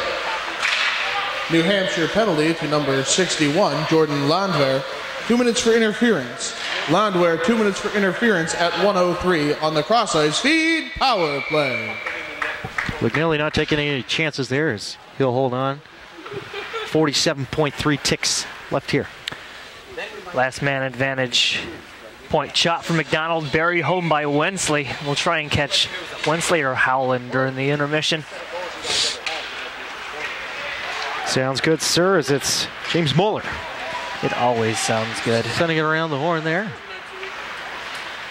New Hampshire penalty to number 61, Jordan Landwehr. 2 minutes for interference. Landwehr, 2 minutes for interference at 1:03 on the cross-ice feed power play. Lignilli not taking any chances there as he'll hold on. 47.3 ticks left here. Last man advantage. Point shot from McDonald, buried home by Wensley. We'll try and catch Wensley or Howland during the intermission. Sounds good, sir, as it's James Mueller. It always sounds good. Sending it around the horn there.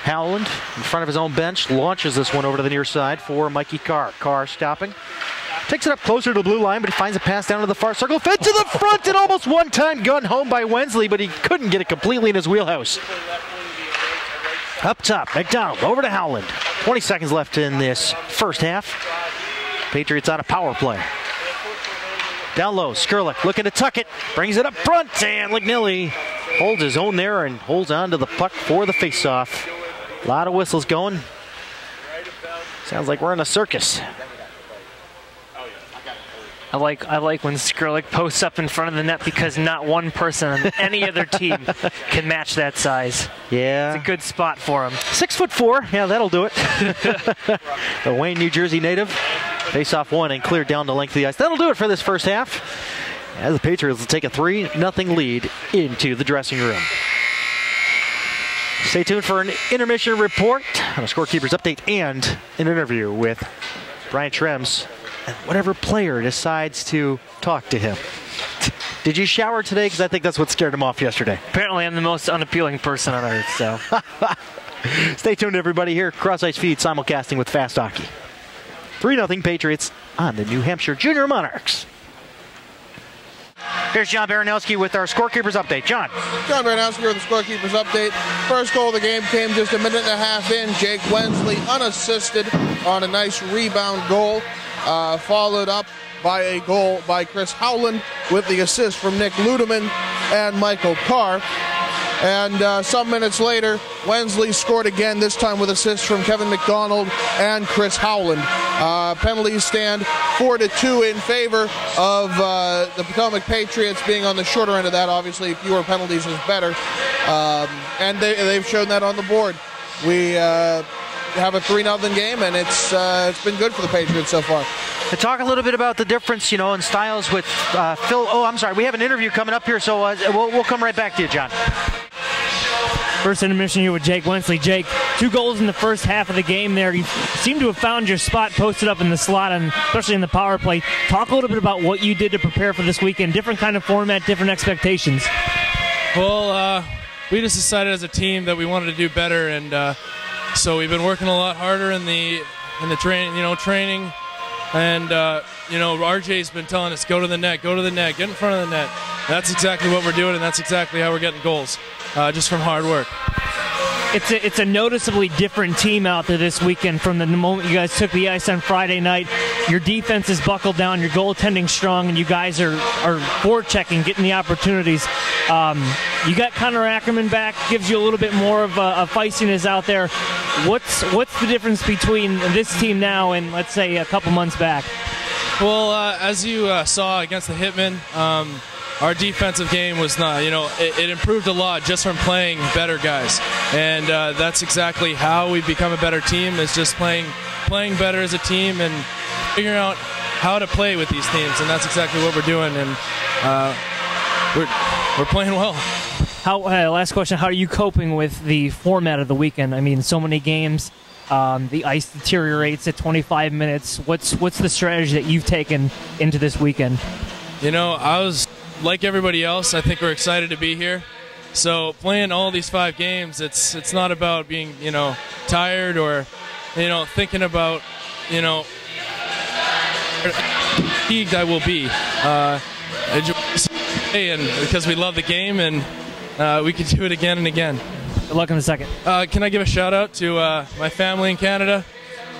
Howland in front of his own bench launches this one over to the near side for Mikey Carr. Carr stopping. Takes it up closer to the blue line, but he finds a pass down to the far circle. Fed to the front and almost one-time gun home by Wensley, but he couldn't get it completely in his wheelhouse. Up top, McDonald over to Howland. 20 seconds left in this first half. Patriots on a power play. Down low, Skurlik looking to tuck it. Brings it up front, and Lignilli holds his own there and holds on to the puck for the faceoff. A lot of whistles going. Sounds like we're in a circus. I like when Skurlik posts up in front of the net because not one person on any other team can match that size. Yeah. It's a good spot for him. 6'4", yeah, that'll do it. The Wayne, New Jersey native. Face-off one and cleared down the length of the ice. That'll do it for this first half, as the Patriots will take a 3-0 lead into the dressing room. Stay tuned for an intermission report, on a scorekeeper's update, and an interview with Brian Trems and whatever player decides to talk to him. Did you shower today? Because I think that's what scared him off yesterday. Apparently, I'm the most unappealing person on earth, so. Stay tuned, everybody, here. Cross Ice Feed simulcasting with Fast Hockey. 3-0 Patriots on the New Hampshire Junior Monarchs. Here's John Baranowski with our scorekeepers update. John Baranowski with the scorekeepers update. First goal of the game came just a minute and a half in. Jake Wensley unassisted on a nice rebound goal, followed up by a goal by Chris Howland with the assist from Nick Ludeman and Michael Carr. And some minutes later, Wensley scored again, this time with assists from Kevin McDonald and Chris Howland. Penalties stand 4-2 in favor of the Potomac Patriots, being on the shorter end of that. Obviously, fewer penalties is better. And they've shown that on the board. We have a 3-0 game, and it's been good for the Patriots so far. To talk a little bit about the difference, in styles with Phil. Oh, I'm sorry. We have an interview coming up here, so we'll come right back to you, John. First intermission here with Jake Wensley. Jake, 2 goals in the first half of the game there. You seem to have found your spot posted up in the slot, and especially in the power play. Talk a little bit about what you did to prepare for this weekend. Different kind of format, different expectations. Well, we just decided as a team that we wanted to do better, and so we've been working a lot harder in the training. And RJ's been telling us, go to the net, get in front of the net. That's exactly what we're doing, and that's exactly how we're getting goals, just from hard work. It's a noticeably different team out there this weekend from the moment you guys took the ice on Friday night. Your defense is buckled down, your goaltending strong, and you guys are forechecking, getting the opportunities. You got Connor Ackerman back, gives you a little bit more of a feistiness out there. What's the difference between this team now and, let's say, a couple months back? Well, as you saw against the Hitmen, our defensive game was not, it improved a lot just from playing better guys. And that's exactly how we've become a better team, is just playing better as a team and figuring out how to play with these teams. And that's exactly what we're doing. And we're playing well. Last question, how are you coping with the format of the weekend? I mean, so many games, the ice deteriorates at 25 minutes. What's the strategy that you've taken into this weekend? I was like everybody else. I think we're excited to be here. So playing all these 5 games, it's not about being, tired or, thinking about, fatigued I will be. And because we love the game, and we can do it again and again. Good luck in a second. Can I give a shout out to my family in Canada?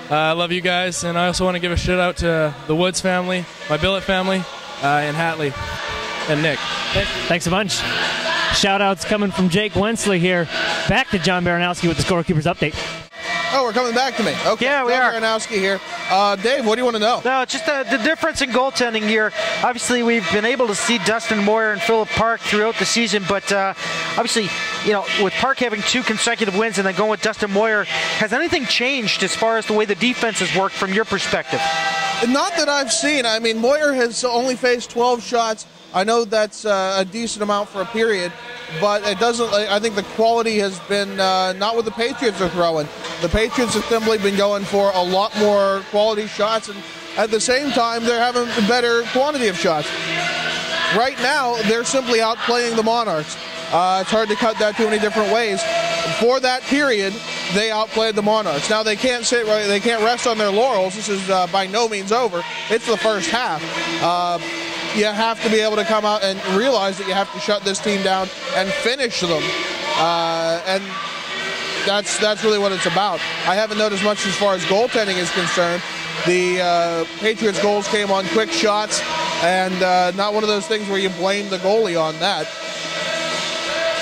I love you guys, and I also want to give a shout out to the Woods family, my Billet family, and Hatley, and Nick. Thanks a bunch. Shout outs coming from Jake Wensley here. Back to John Baranowski with the scorekeepers update. Oh, we're coming back to me. Okay, yeah, we are. Baranowski here. Dave, what do you want to know? No, just the difference in goaltending here. Obviously, we've been able to see Dustin Moyer and Philip Park throughout the season, but obviously, with Park having 2 consecutive wins and then going with Dustin Moyer, has anything changed as far as the way the defense has worked from your perspective? Not that I've seen. I mean, Moyer has only faced 12 shots. I know that's a decent amount for a period, but it doesn't. I think the quality has been not what the Patriots are throwing. The Patriots have simply been going for a lot more quality shots, and at the same time, they're having a better quantity of shots. Right now, they're simply outplaying the Monarchs. It's hard to cut that too many different ways. For that period, they outplayed the Monarchs. Now they can't they can't rest on their laurels. This is by no means over. It's the first half. You have to be able to come out and realize that you have to shut this team down and finish them. And that's really what it's about. I haven't noticed much as far as goaltending is concerned. The Patriots' goals came on quick shots, and not one of those things where you blame the goalie on that.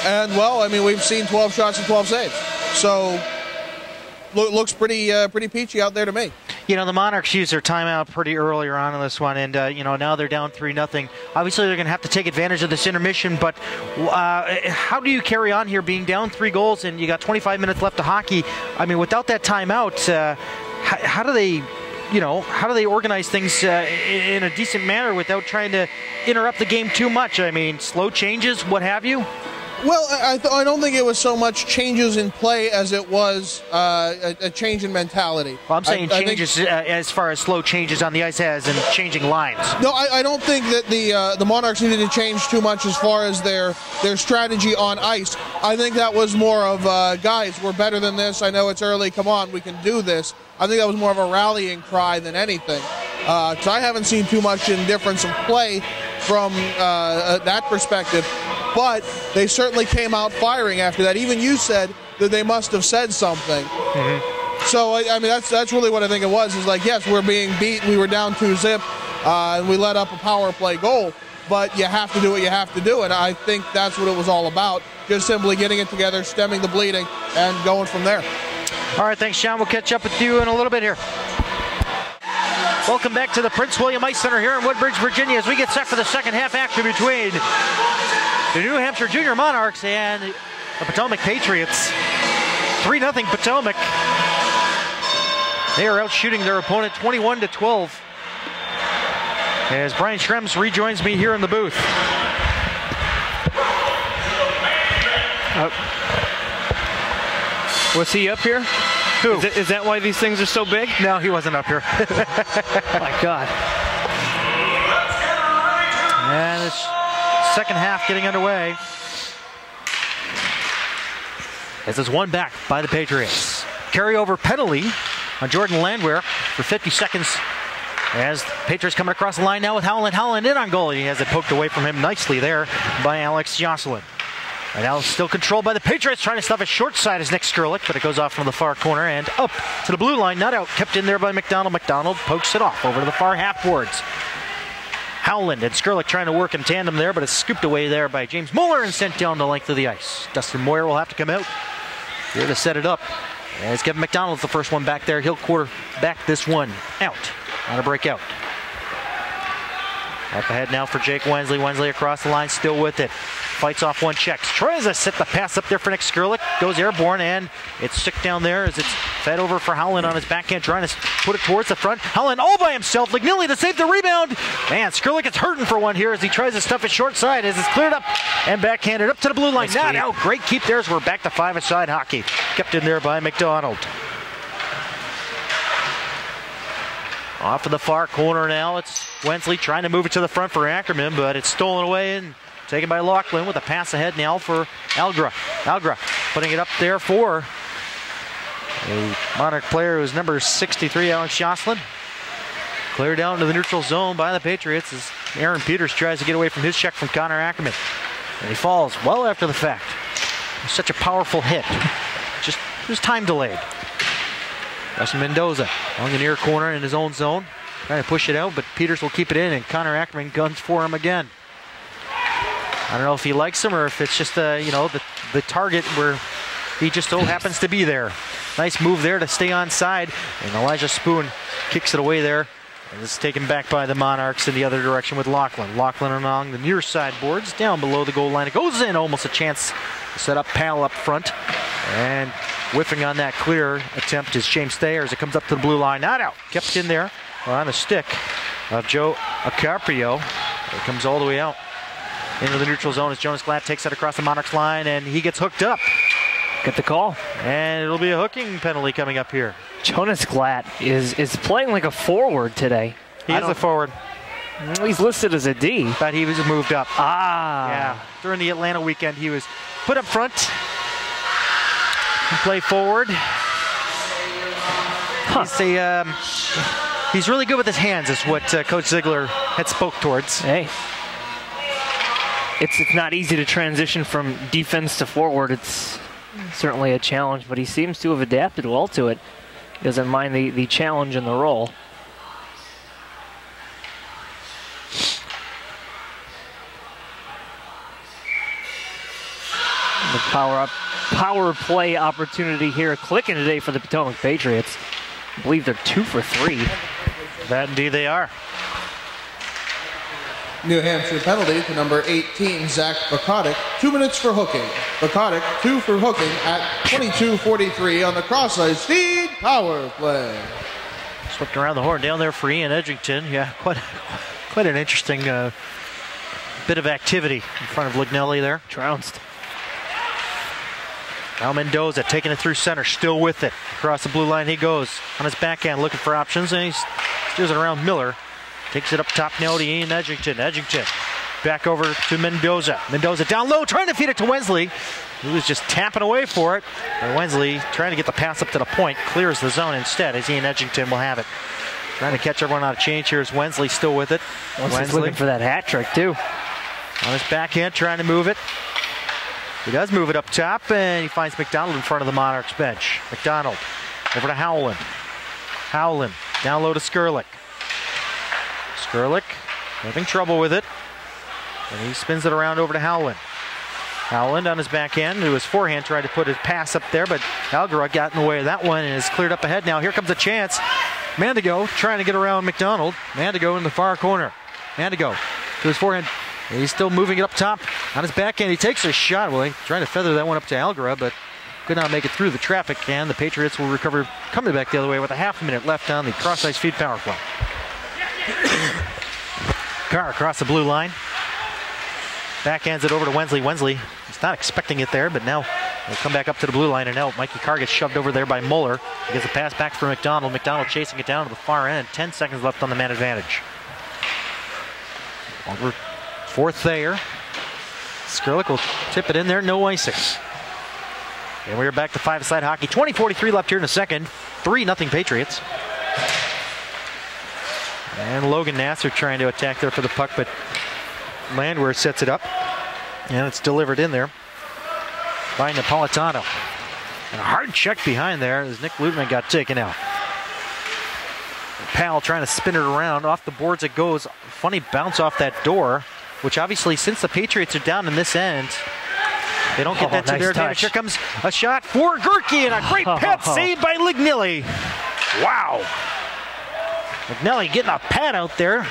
And, well, I mean, we've seen 12 shots and 12 saves. So, looks pretty peachy out there to me. The Monarchs used their timeout pretty earlier on in this one, and, now they're down 3-0. Obviously, they're going to have to take advantage of this intermission, but how do you carry on here being down 3 goals and you got 25 minutes left of hockey? I mean, without that timeout, how do they organize things in a decent manner without trying to interrupt the game too much? I mean, slow changes, what have you? Well, I don't think it was so much changes in play as it was a change in mentality. Well, I'm saying changes as far as slow changes on the ice as in changing lines. No, I don't think that the Monarchs needed to change too much as far as their strategy on ice. I think that was more of, guys, we're better than this. I know it's early. Come on, we can do this. I think that was more of a rallying cry than anything. So I haven't seen too much in difference of play from that perspective. But they certainly came out firing after that. Even you said that they must have said something. Mm-hmm. So, I mean, that's really what I think it was. Is like, yes, we're being beat. We were down 2-0, and we let up a power play goal. But you have to do what you have to do, and I think that's what it was all about. Just simply getting it together, stemming the bleeding, and going from there. All right, thanks, Sean. We'll catch up with you in a little bit here. Welcome back to the Prince William Ice Center here in Woodbridge, Virginia, as we get set for the second half action between the New Hampshire Junior Monarchs and the Potomac Patriots. 3-0 Potomac. They are out shooting their opponent 21-12. As Brian Schrems rejoins me here in the booth. Was he up here? Who? Is that why these things are so big? No, he wasn't up here. My God. And this second half getting underway. As it's won back by the Patriots. Carryover penalty on Jordan Landwehr for 50 seconds. As the Patriots coming across the line now with Howland. Howland in on goal. He has it poked away from him nicely there by Alex Jocelyn. And now still controlled by the Patriots, trying to stuff it short side as Nick Skrlik, but it goes off from the far corner and up to the blue line. Not out, kept in there by McDonald. McDonald pokes it off over to the far half boards. Howland and Skrlik trying to work in tandem there, but it's scooped away there by James Mueller and sent down the length of the ice. Dustin Moyer will have to come out here to set it up. As Kevin McDonald's the first one back there. He'll quarterback this one out on a breakout. Up ahead now for Jake Wensley. Wensley across the line, still with it. Fights off one check. Tries to set the pass up there for Nick Skrlik. Goes airborne, and it's stick down there as it's fed over for Howland on his backhand, trying to put it towards the front. Howland all by himself. McNeely to save the rebound. Man, Skrlik is hurting for one here as he tries to stuff it short side as it's cleared up and backhanded up to the blue line. Not out. Great keep there as we're back to five-a-side hockey. Kept in there by McDonald. Off of the far corner now. It's Wensley trying to move it to the front for Ackerman, but it's stolen away and taken by Laughlin with a pass ahead now for Algra. Algra putting it up there for a Monarch player who's number 63, Alex Jocelyn. Cleared out into the neutral zone by the Patriots as Aaron Peters tries to get away from his check from Connor Ackerman. And he falls well after the fact. Such a powerful hit. Just was time delayed. Justin Mendoza on the near corner in his own zone. Trying to push it out, but Peters will keep it in, and Connor Ackerman guns for him again. I don't know if he likes him or if it's just the target where he just so happens to be there. Nice move there to stay on side, and Elijah Spoon kicks it away there. And it's taken back by the Monarchs in the other direction with Laughlin. Laughlin along the near side boards, down below the goal line. It goes in, almost a chance to set up Powell up front. And whiffing on that clear attempt is James Thayer as it comes up to the blue line. Not out, kept in there on a stick of Joe Acarpio. It comes all the way out into the neutral zone as Jonas Glatt takes it across the Monarchs line, and he gets hooked up. Get the call. And it'll be a hooking penalty coming up here. Jonas Glatt is playing like a forward today. He is a forward. He's listed as a D. But he was moved up. Ah. Yeah. During the Atlanta weekend, he was put up front and play forward. Huh. He's really good with his hands, is what Coach Ziegler had spoke towards. Hey. It's not easy to transition from defense to forward. It's certainly a challenge, but he seems to have adapted well to it. He doesn't mind the challenge and the role. The power play opportunity here clicking today for the Potomac Patriots. I believe they're 2 for 3. That indeed they are. New Hampshire penalty to number 18, Zach Bakotic. 2 minutes for hooking. Bakotic, 2 for hooking at 22:43 on the cross-ice feed power play. Swept around the horn down there for Ian Edgington. Yeah, quite an interesting bit of activity in front of Lignelli there. Trounced. Now Mendoza taking it through center, still with it. Across the blue line he goes. On his backhand looking for options, and he steers it around Miller. Takes it up top now to Ian Edgington. Edgington back over to Mendoza. Mendoza down low, trying to feed it to Wensley. He was just tapping away for it. And Wensley trying to get the pass up to the point. Clears the zone instead as Ian Edgington will have it. Trying to catch everyone out of change here is Wensley still with it. Wensley's looking for that hat trick too. On his backhand, trying to move it. He does move it up top, and he finds McDonald in front of the Monarchs bench. McDonald over to Howland. Howland down low to Skurlik. Skurlik having trouble with it. And he spins it around over to Howland. Howland on his backhand to his forehand, tried to put his pass up there, but Algara got in the way of that one and is cleared up ahead now. Here comes a chance. Mandigo trying to get around McDonald. Mandigo in the far corner. Mandigo to his forehand. He's still moving it up top. On his backhand, he takes a shot. Well, he's trying to feather that one up to Algara, but could not make it through the traffic, and the Patriots will recover, coming back the other way with a half a minute left on the cross-ice feed power play. Carr across the blue line. Backhands it over to Wensley. Wensley is not expecting it there, but now he'll come back up to the blue line, and now Mikey Carr gets shoved over there by Muller. He gets a pass back for McDonald. McDonald chasing it down to the far end. 10 seconds left on the man advantage. Over for Thayer. Skurlik will tip it in there, no icing. And we're back to five-side hockey. 20:43 left here in the second. 3-0 Patriots. And Logan Nasser trying to attack there for the puck, but Landwehr sets it up. And it's delivered in there by Napolitano. And a hard check behind there as Nick Lutman got taken out. Powell trying to spin it around. Off the boards it goes. Funny bounce off that door, which obviously, since the Patriots are down in this end, they don't get that to their advantage. Here comes a shot for Gerke, and a great pad save by Lignelli. Wow. Lignelli getting a pad out there.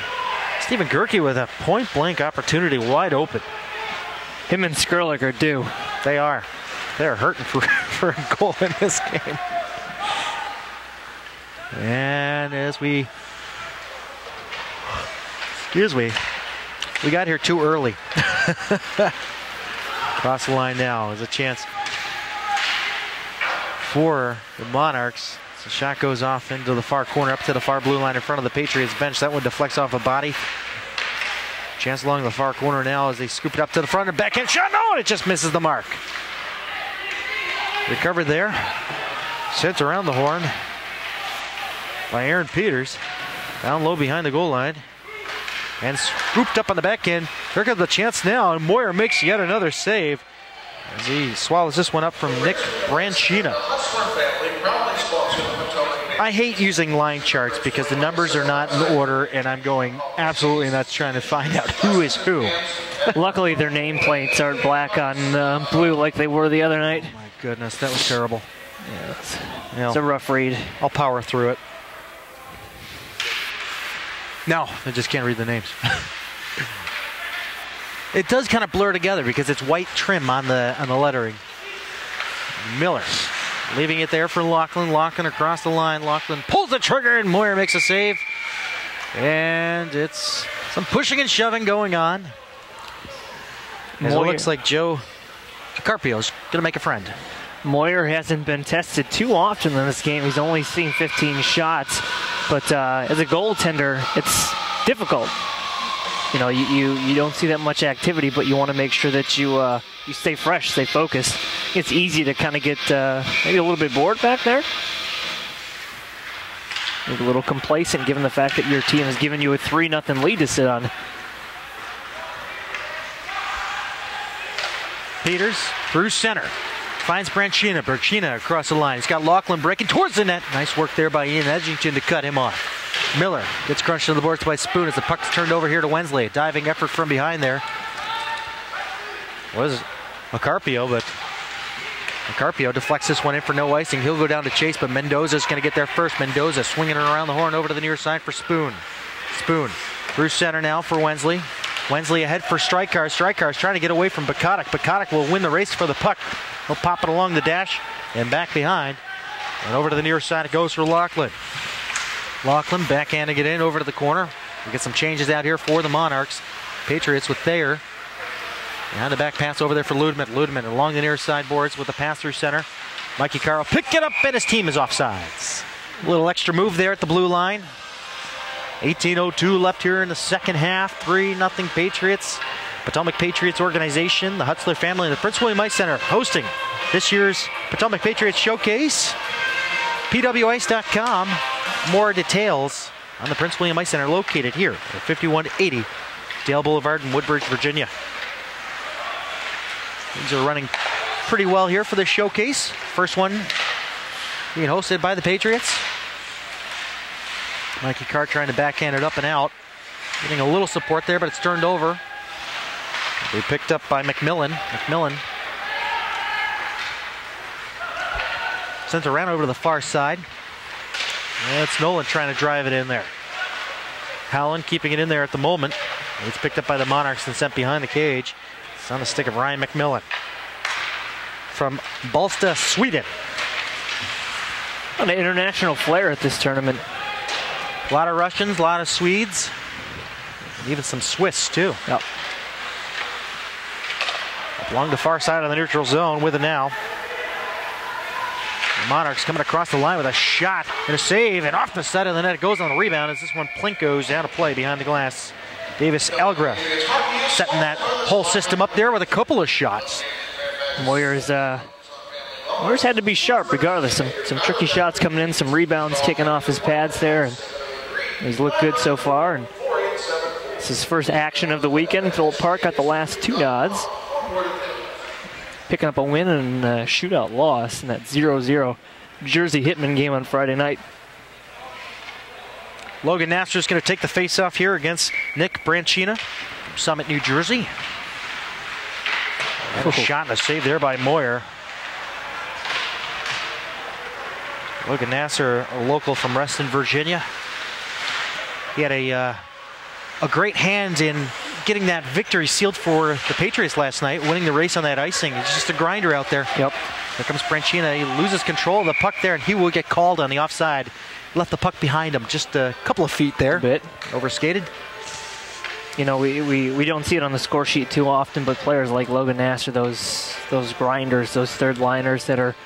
Stephen Gerke with a point-blank opportunity wide open. Him and Skurlik are due. They are. They're hurting for a goal in this game. And as we... Excuse me. We got here too early. Cross the line now. There's a chance for the Monarchs. The shot goes off into the far corner, up to the far blue line in front of the Patriots bench. That one deflects off a body. Chance along the far corner now as they scoop it up to the front. And backhand shot. No, and it just misses the mark. Recovered there. Sent around the horn by Aaron Peters. Down low behind the goal line. And scooped up on the backhand. Here comes the chance now, and Moyer makes yet another save as he swallows this one up from Nick Branchina. I hate using line charts because the numbers are not in order, and I'm going absolutely nuts trying to find out who is who. Luckily, their nameplates aren't black on blue like they were the other night. My goodness, that was terrible. Yeah, it's a rough read. I'll power through it. No, I just can't read the names. It does kind of blur together because it's white trim on the lettering. Miller leaving it there for Lachlan. Lachlan across the line. Lachlan pulls the trigger and Moyer makes a save. And it's some pushing and shoving going on. As it looks like Joe Carpio's going to make a friend. Moyer hasn't been tested too often in this game. He's only seen 15 shots. But as a goaltender, it's difficult. You know, you don't see that much activity, but you want to make sure that you stay fresh, stay focused. It's easy to kind of get maybe a little bit bored back there. Maybe a little complacent given the fact that your team has given you a 3-0 lead to sit on. Peters through center. Finds Branchina. Branchina across the line. He's got Lachlan breaking towards the net. Nice work there by Ian Edgington to cut him off. Miller gets crunched to the boards by Spoon as the puck's turned over here to Wensley. A diving effort from behind there. Was Carpio, but Carpio deflects this one in for no icing. He'll go down to chase, but Mendoza's going to get there first. Mendoza swinging it around the horn over to the near side for Spoon. Spoon through center now for Wensley. Wensley ahead for Strykar. Strykar's trying to get away from Bukotic. Bukotic will win the race for the puck. He'll pop it along the dash and back behind. And over to the near side it goes for Lachlan. Lachlan backhanding it in over to the corner. We get some changes out here for the Monarchs. Patriots with Thayer Behind the back pass over there for Ludman. Ludman along the near side boards with the pass through center. Mikey Carl picked it up and his team is offsides. A little extra move there at the blue line. 18:02 left here in the second half. 3-0 Patriots. Potomac Patriots organization, the Hutzler family, and the Prince William Ice Center hosting this year's Potomac Patriots Showcase. PWIce.com. More details on the Prince William Ice Center located here at 5180 Dale Boulevard in Woodbridge, Virginia. Things are running pretty well here for this showcase. First one being hosted by the Patriots. Mikey Carr trying to backhand it up and out. Getting a little support there, but it's turned over. They picked up by McMillan. McMillan sends it around over to the far side. And it's Nolan trying to drive it in there. Howland keeping it in there at the moment. It's picked up by the Monarchs and sent behind the cage. It's on the stick of Ryan McMillan from Balsta, Sweden. An international flair at this tournament. A lot of Russians, a lot of Swedes, and even some Swiss too. Yep. Along the far side of the neutral zone with it now. The Monarchs coming across the line with a shot and a save, and off the side of the net it goes on the rebound as this one Plinkos down to play behind the glass. Davis Elgra setting that whole system up there with a couple of shots. Warriors had to be sharp regardless. Some tricky shots coming in, some rebounds taking off his pads there, and he's looked good so far. And it's his first action of the weekend. Phillip Park got the last 2 nods, picking up a win and a shootout loss in that 0-0 Jersey Hitman game on Friday night. Logan Nasser is going to take the face-off here against Nick Branchina from Summit, New Jersey. And a shot and a save there by Moyer. Logan Nasser, a local from Reston, Virginia. He had a great hand in getting that victory sealed for the Patriots last night, winning the race on that icing. He's just a grinder out there. Yep. Here comes Branchina. He loses control of the puck there, and he will get called on the offside. Left the puck behind him just a couple of feet there. A bit. Overskated. You know, we don't see it on the score sheet too often, but players like Logan Nasser, those grinders, those third liners that are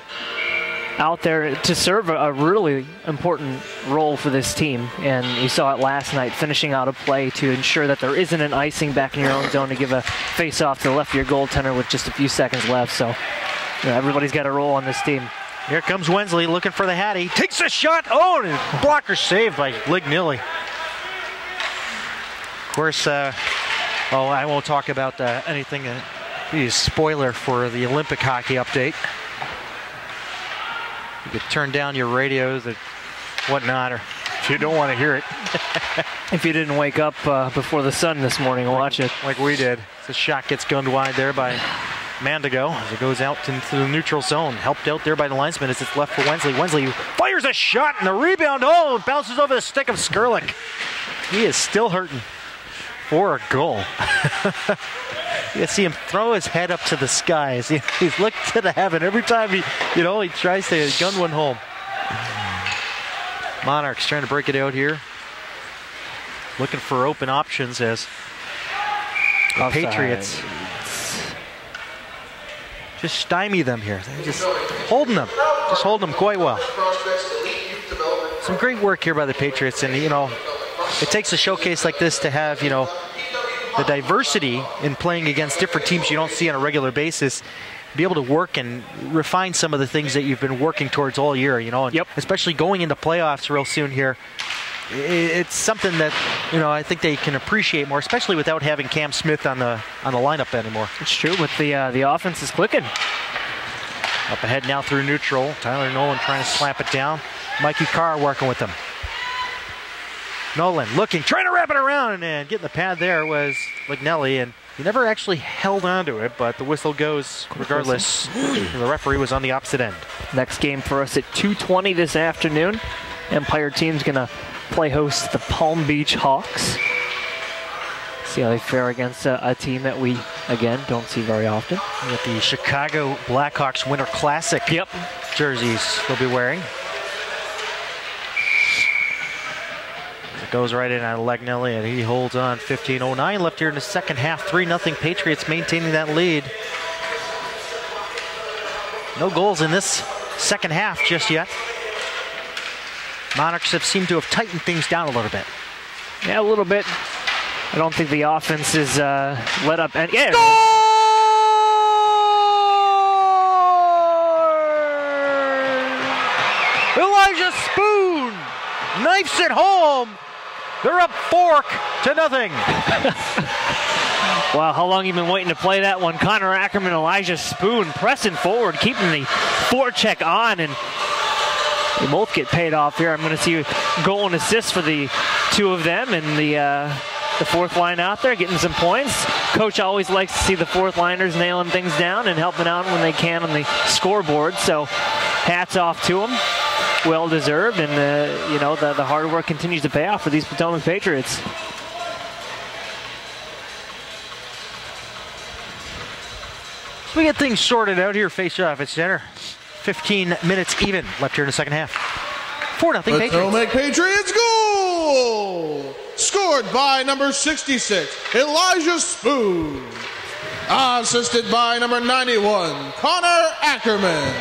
out there to serve a really important role for this team. And you saw it last night, finishing out a play to ensure that there isn't an icing back in your own zone to give a face-off to the left of your goaltender with just a few seconds left. So you know, everybody's got a role on this team. Here comes Wensley looking for the Hattie. Takes a shot. Oh, and blocker saved by Lignilli. Of course, I won't talk about anything. Spoiler for the Olympic hockey update. You could turn down your radios and whatnot, or if you don't want to hear it. If you didn't wake up before the sun this morning, watch it. Like we did. The shot gets gunned wide there by Mandigo as it goes out into the neutral zone. Helped out there by the linesman as it's left for Wensley. Wensley fires a shot and the rebound. Oh, it bounces over the stick of Skurlik. He is still hurting for a goal. You see him throw his head up to the skies. He's looked to the heaven every time he tries to gun one home. Monarchs trying to break it out here. Looking for open options as the Patriots just stymie them here. They're just holding them. Just holding them quite well. Some great work here by the Patriots. And, it takes a showcase like this to have, the diversity in playing against different teams you don't see on a regular basis. Be able to work and refine some of the things that you've been working towards all year, and yep. Especially going into playoffs real soon here. It's something that, I think they can appreciate more, especially without having Cam Smith on the lineup anymore. It's true, but the offense is clicking. Up ahead now through neutral. Tyler Nolan trying to slap it down. Mikey Carr working with them. Nolan looking, trying to wrap it around, and getting the pad there was Lignelli, and he never actually held onto it, but the whistle goes regardless. The referee was on the opposite end. Next game for us at 2:20 this afternoon. Empire team's going to play host the Palm Beach Hawks. See how they fare against a team that we, again, don't see very often. With the Chicago Blackhawks Winter Classic jerseys they'll be wearing. Goes right in on Legnelli, and he holds on. 15:09 left here in the second half. 3-0 Patriots maintaining that lead. No goals in this second half just yet. Monarchs have seemed to have tightened things down a little bit. Yeah, a little bit. I don't think the offense is let up. And yeah. Elijah Spoon knifes it home. They're up 4-0. Wow, how long you been waiting to play that one? Connor Ackerman, Elijah Spoon pressing forward, keeping the forecheck on, and they both get paid off here. I'm going to see a goal and assist for the two of them, and the fourth line out there getting some points. Coach always likes to see the fourth liners nailing things down and helping out when they can on the scoreboard, so hats off to them. Well deserved, and the hard work continues to pay off for these Potomac Patriots. So we get things sorted out here. Face off at center. 15 minutes even left here in the second half. 4-0 Patriots. Potomac Patriots goal! Scored by number 66, Elijah Spoon. Assisted by number 91, Connor Ackerman.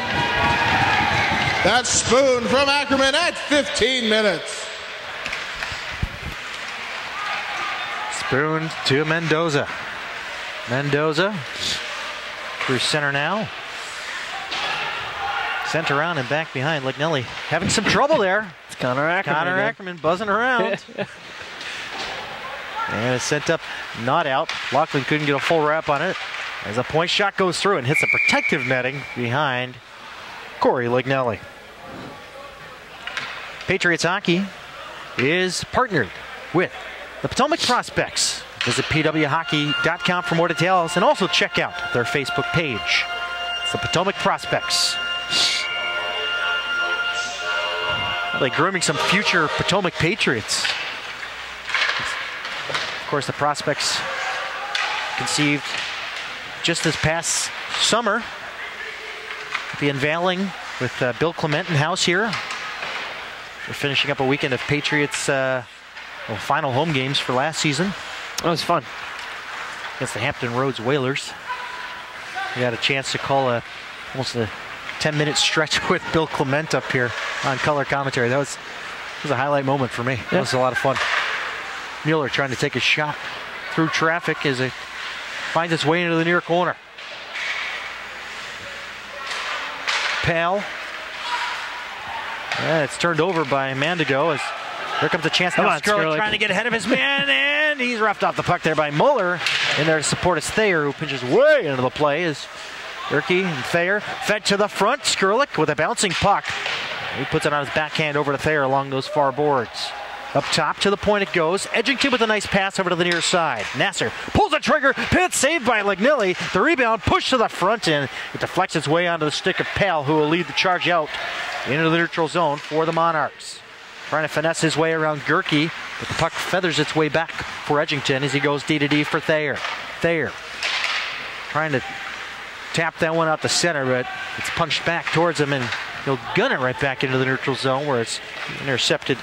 That's Spoon from Ackerman at 15 minutes. Spoon to Mendoza. Mendoza through center now. Sent around and back behind. Legnelli having some trouble there. It's Connor Ackerman. Connor Ackerman buzzing around. And it's sent up, not out. Laughlin couldn't get a full wrap on it as a point shot goes through and hits the protective netting behind Corey Legnelli. Patriots hockey is partnered with the Potomac Prospects. Visit pwhockey.com for more details and also check out their Facebook page. It's the Potomac Prospects. Like grooming some future Potomac Patriots. Of course, the Prospects conceived just this past summer. The unveiling with Bill Clement in house here. We're finishing up a weekend of Patriots final home games for last season. That was fun. Against the Hampton Roads Whalers. We had a chance to call almost a 10-minute stretch with Bill Clement up here on color commentary. That was a highlight moment for me. That was a lot of fun. Mueller trying to take a shot through traffic as it finds its way into the near corner. Pal. Yeah, it's turned over by Mandigo as there comes a chance now. Skurlik trying to get ahead of his man, and he's roughed off the puck there by Mueller. In there to support is Thayer, who pinches way into the play as Erke and Thayer fed to the front. Skurlik with a bouncing puck. He puts it on his backhand over to Thayer along those far boards. Up top to the point it goes. Edgington with a nice pass over to the near side. Nasser pulls the trigger. Pitt saved by Legnelli. The rebound pushed to the front and it deflects its way onto the stick of Pal, who will lead the charge out into the neutral zone for the Monarchs. Trying to finesse his way around Gerke, but the puck feathers its way back for Edgington as he goes D-to-D for Thayer. Thayer trying to tap that one out the center, but it's punched back towards him and he'll gun it right back into the neutral zone where it's intercepted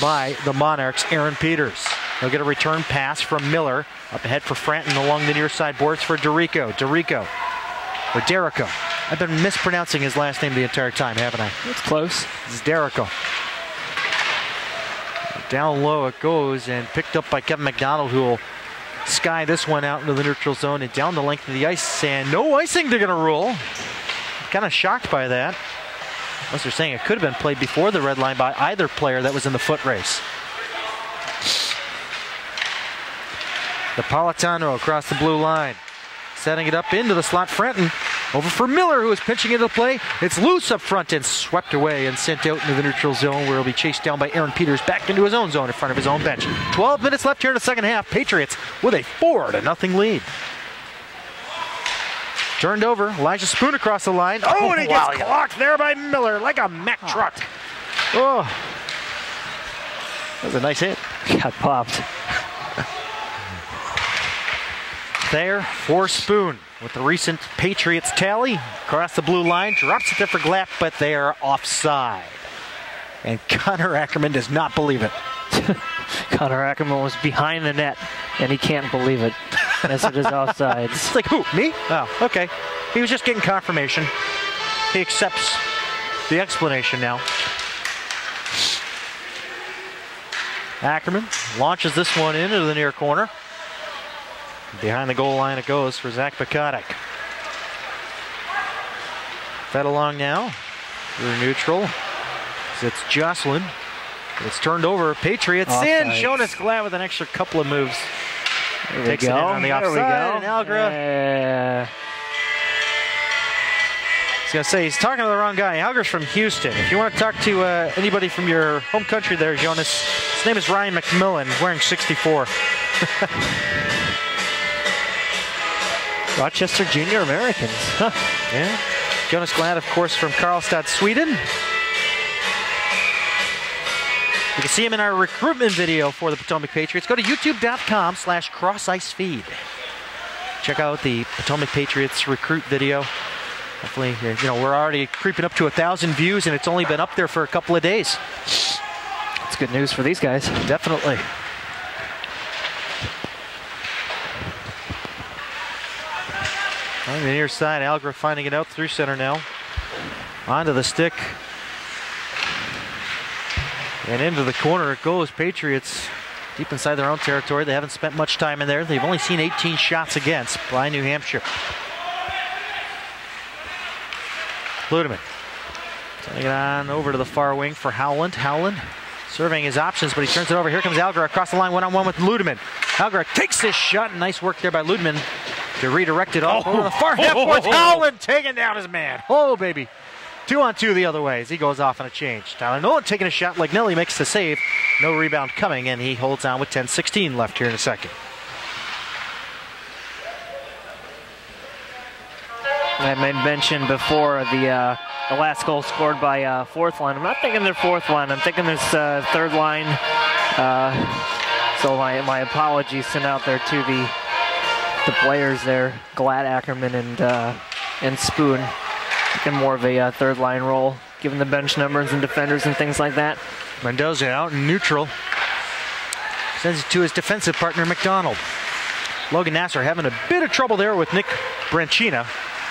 by the Monarchs, Aaron Peters. He'll get a return pass from Miller. Up ahead for Franton along the near side boards for Derico. Derico. I've been mispronouncing his last name the entire time, haven't I? It's close. This is Derico. Down low it goes and picked up by Kevin McDonald, who will sky this one out into the neutral zone and down the length of the ice. And no icing they're going to rule. Kind of shocked by that. Unless they're saying it could have been played before the red line by either player that was in the foot race. Napolitano across the blue line. Setting it up into the slot. Franton over for Miller, who is pinching into the play. It's loose up front and swept away and sent out into the neutral zone where he'll be chased down by Aaron Peters back into his own zone in front of his own bench. 12 minutes left here in the second half. Patriots with a 4-0 lead. Turned over, Elijah Spoon across the line. Oh, and he gets clocked there by Miller like a Mack truck. Oh, that was a nice hit. Got popped. There for Spoon with the recent Patriots tally. Across the blue line, drops it there for Glapp, but they are offside. And Connor Ackerman does not believe it. Connor Ackerman was behind the net, and he can't believe it, as it is offsides. It's like, who, me? Oh, okay. He was just getting confirmation. He accepts the explanation now. Ackerman launches this one into the near corner. Behind the goal line it goes for Zach Pekotic. Fed along now through neutral. It's Jocelyn. It's turned over. Patriots Offside. in. Jonas Glad with an extra couple of moves. There Takes we go. it in on the There we offside. go. And Algra. I was going to say, he's talking to the wrong guy. Algra's from Houston. If you want to talk to anybody from your home country there, Jonas, his name is Ryan McMillan, wearing 64. Rochester Junior Americans. Huh. Yeah. Jonas Glad, of course, from Karlstad, Sweden. You can see him in our recruitment video for the Potomac Patriots. Go to youtube.com/crossicefeed. Check out the Potomac Patriots recruit video. Hopefully, you know, we're already creeping up to 1,000 views, and it's only been up there for a couple of days. That's good news for these guys. Definitely. On the near side, Algra finding it out through center now. Onto the stick. And into the corner it goes. Patriots deep inside their own territory. They haven't spent much time in there. They've only seen 18 shots against by New Hampshire. Ludeman sending it on over to the far wing for Howland. Howland surveying his options, but he turns it over. Here comes Algra across the line, one-on-one with Ludeman. Algra takes this shot, and nice work there by Ludeman to redirect it off over the far half court. Howland taking down his man. Oh, baby. 2-on-2 the other way as he goes off on a change. Tyler Nolan taking a shot. Legnelli makes the save. No rebound coming, and he holds on with 10:16 left here in a second. I made mention before the last goal scored by fourth line. I'm not thinking their fourth line. I'm thinking this third line. So my apologies sent out there to the players there, Glad, Ackerman, and Spoon. Thinking more of a third line role, given the bench numbers and defenders and things like that. Mendoza out in neutral. Sends it to his defensive partner, McDonald. Logan Nasser having a bit of trouble there with Nick Branchina.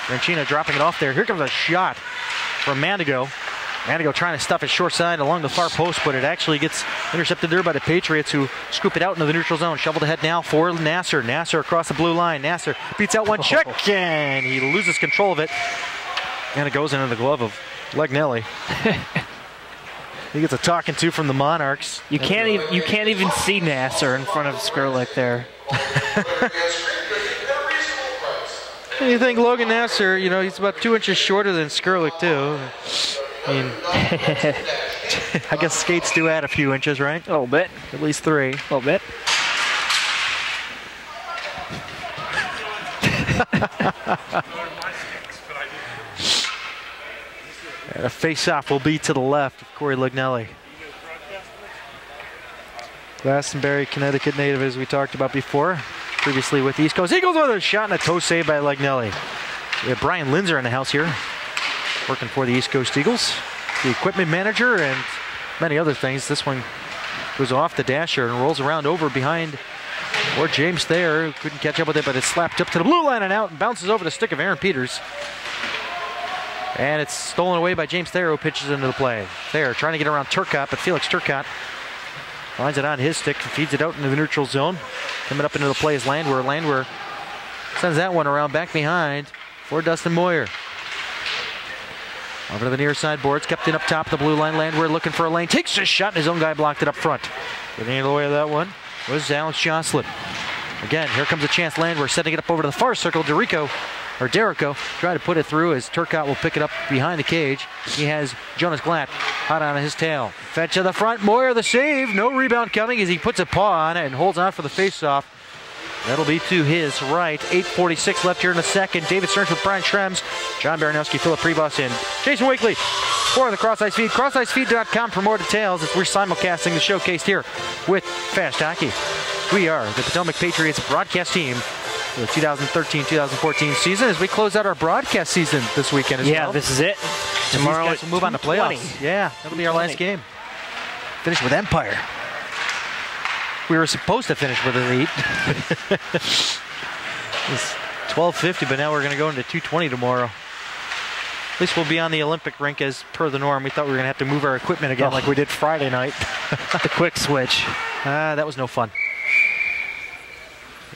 Branchina dropping it off there. Here comes a shot from Mandigo. Mandigo trying to stuff his short side along the far post, but it actually gets intercepted there by the Patriots, who scoop it out into the neutral zone. Shoveled ahead now for Nasser. Nasser across the blue line. Nasser beats out one check, and he loses control of it. And it goes into the glove of Legnelli. He gets a talking to from the Monarchs. You can't even see Nasser in front of Skrlik there. And you think Logan Nasser, you know, he's about 2 inches shorter than Skrlik too. I mean, I guess skates do add a few inches, right? A little bit. At least 3. A little bit. And a face-off will be to the left of Corey Legnelli. Glastonbury, Connecticut native, as we talked about before. Previously with East Coast Eagles with a shot and a toe save by Legnelli. We have Brian Linzer in the house here, working for the East Coast Eagles, the equipment manager, and many other things. This one goes off the dasher and rolls around over behind or James Thayer, who couldn't catch up with it, but it's slapped up to the blue line and out and bounces over the stick of Aaron Peters. And it's stolen away by James Thayer, who pitches into the play. Thayer trying to get around Turcotte, but Felix Turcotte finds it on his stick and feeds it out into the neutral zone. Coming up into the play is Landwehr. Landwehr sends that one around back behind for Dustin Moyer. Over to the near side boards, kept in up top of the blue line. Landwehr looking for a lane, takes a shot, and his own guy blocked it up front. Getting in the way of that one was Alex Jocelyn. Again, here comes a chance. Landwehr setting it up over to the far circle. Derico trying to put it through as Turcotte will pick it up behind the cage. He has Jonas Glatt hot on his tail. Fetch to the front. Moyer the save. No rebound coming as he puts a paw on it and holds on for the faceoff. That'll be to his right. 8:46 left here in the second. David Stearns with Brian Schrems, John Baranowski, Philip Prevost, and Jason Wakely for the Cross Ice Feed. CrossIceFeed.com for more details as we're simulcasting the showcase here with Fast Hockey. We are the Potomac Patriots broadcast team for the 2013-2014 season as we close out our broadcast season this weekend as well. Yeah, this is it. Tomorrow we'll move on to playoffs. Yeah, that'll be our last game. Finish with Empire. we were supposed to finish with a lead. It's 12:50, but now we're going to go into 2:20 tomorrow. At least we'll be on the Olympic rink as per the norm. We thought we were going to have to move our equipment again like we did Friday night. The quick switch. That was no fun.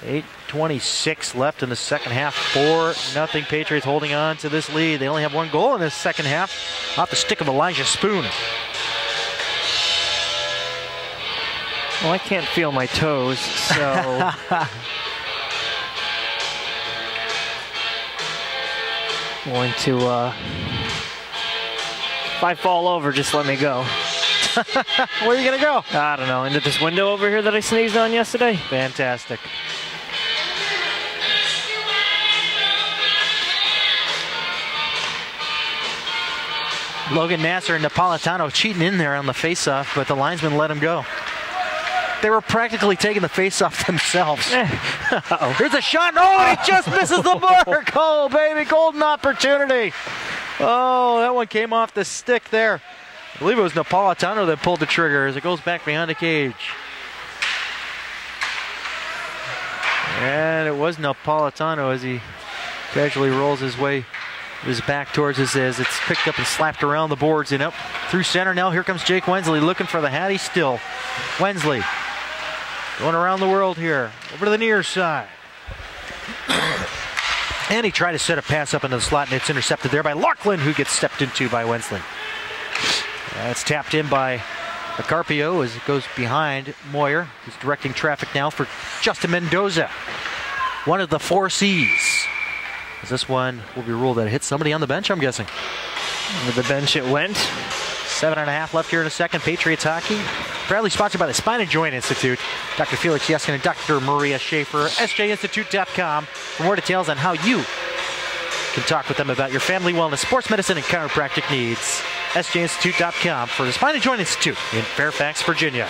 8:26 left in the second half. 4-0 Patriots holding on to this lead. They only have one goal in this second half off the stick of Elijah Spoon. Well, I can't feel my toes, so... Going to, if I fall over, just let me go. Where are you going to go? I don't know, into this window over here that I sneezed on yesterday. Fantastic. Logan Nasser and Napolitano cheating in there on the faceoff, but the linesman let him go. They were practically taking the faceoff themselves. Here's a shot. Oh, he just misses the mark. Oh, baby, golden opportunity. Oh, that one came off the stick there. I believe it was Napolitano that pulled the trigger as it goes back behind the cage. And it was Napolitano as he casually rolls his way, his back towards us as it's picked up and slapped around the boards and up through center. Now here comes Jake Wensley looking for the Hattie still. Wensley going around the world here, over to the near side. And he tried to set a pass up into the slot, and it's intercepted there by Laughlin, who gets stepped into by Wensley. It's tapped in by Carpio as it goes behind Moyer, who's directing traffic now for Justin Mendoza. One of the 4 C's. As this one will be ruled that it hit somebody on the bench, I'm guessing. With the bench it went. 7.5 left here in a second. Patriots hockey. Proudly sponsored by the Spine and Joint Institute. Dr. Felix Yeskin and Dr. Maria Schaefer. SJInstitute.com for more details on how you can talk with them about your family wellness, sports medicine, and chiropractic needs. SJInstitute.com for the Spine and Joint Institute in Fairfax, Virginia.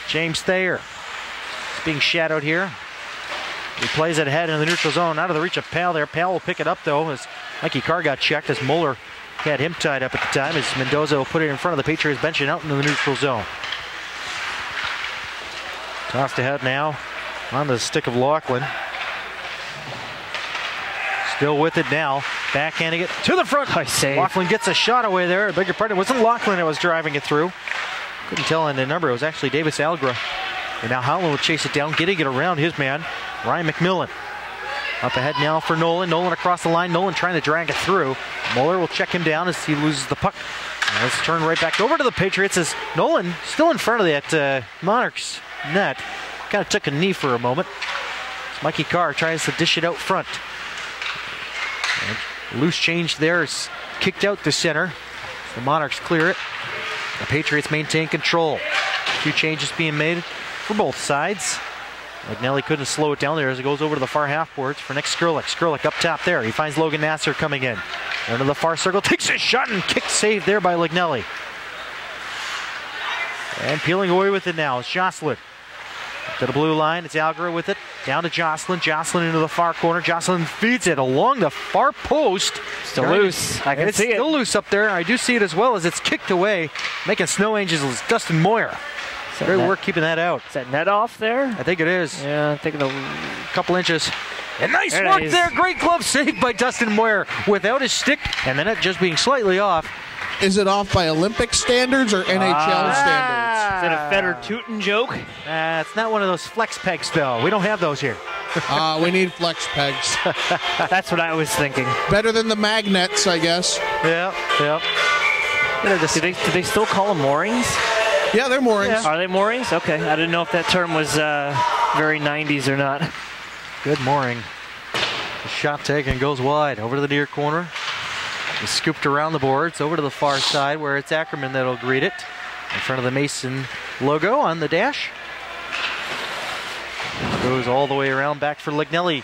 James Thayer is being shadowed here. He plays it ahead in the neutral zone, out of the reach of Pal there. Pal will pick it up, though, as Mikey Carr got checked, as Moeller had him tied up at the time, as Mendoza will put it in front of the Patriots bench and out into the neutral zone. Tossed ahead now on the stick of Laughlin. Still with it now, backhanding it to the front. Nice save. Laughlin gets a shot away there. I beg your pardon, it wasn't Laughlin that was driving it through. Couldn't tell on the number, it was actually Davis Algra. And now Howland will chase it down, getting it around his man, Ryan McMillan. Up ahead now for Nolan. Nolan across the line. Nolan trying to drag it through. Mueller will check him down as he loses the puck. And let's turn right back over to the Patriots as Nolan still in front of that Monarchs net. Kind of took a knee for a moment. As Mikey Carr tries to dish it out front. And loose change there is kicked out to center. The Monarchs clear it. The Patriots maintain control. A few changes being made for both sides. McNally couldn't slow it down there as it goes over to the far half boards for Nick Skrlik. Skrlik up top there. He finds Logan Nasser coming in. Into the far circle. Takes a shot and kick save there by Lignelli. And peeling away with it now is Jocelyn. To the blue line. It's Algra with it. Down to Jocelyn. Jocelyn into the far corner. Jocelyn feeds it along the far post. Still loose. I can see it. It's still loose up there. I do see it as well as it's kicked away. Making Snow Angels Dustin Moyer. Great work keeping that out. Is that net off there? I think it is. Yeah, I think a couple inches. And nice work there. Great glove save by Dustin Moyer without his stick. And the net just being slightly off. Is it off by Olympic standards or NHL standards? Is it a Feder Tootin joke? It's not one of those flex pegs, though. We don't have those here. We need flex pegs. That's what I was thinking. Better than the magnets, I guess. Yep. Do they still call them moorings? Yeah, they're moorings. Yeah. Are they moorings? Okay. I didn't know if that term was very 90s or not. Good mooring. The shot taken goes wide. Over to the near corner. It's scooped around the boards. Over to the far side where it's Ackerman that'll greet it. In front of the Mason logo on the dash. Goes all the way around back for Lignelli.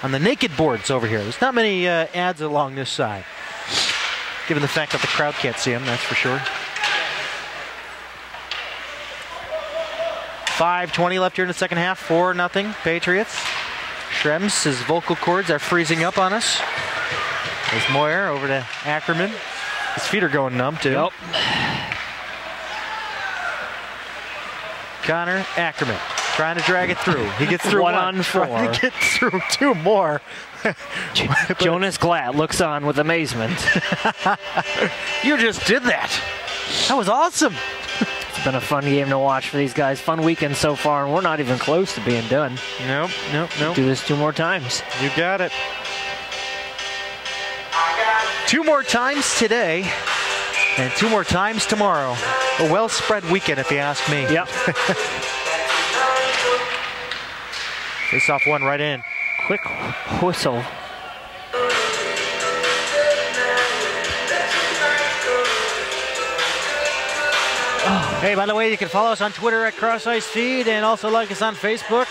On the naked boards over here. There's not many ads along this side. Given the fact that the crowd can't see them, that's for sure. 5:20 left here in the second half. 4-0 Patriots. Schrems, his vocal cords are freezing up on us. There's Moyer over to Ackerman. His feet are going numb too. Yep. Connor Ackerman trying to drag it through. He gets through one on four. Trying to get through two more. Jonas Glatt looks on with amazement. You just did that. That was awesome. It's been a fun game to watch for these guys. Fun weekend so far, and we're not even close to being done. Nope. Do this 2 more times. You got it. 2 more times today, and 2 more times tomorrow. A well-spread weekend, if you ask me. Yep. Face off one right in. Quick whistle. Hey, by the way, you can follow us on Twitter at Cross Ice Feed and also like us on Facebook.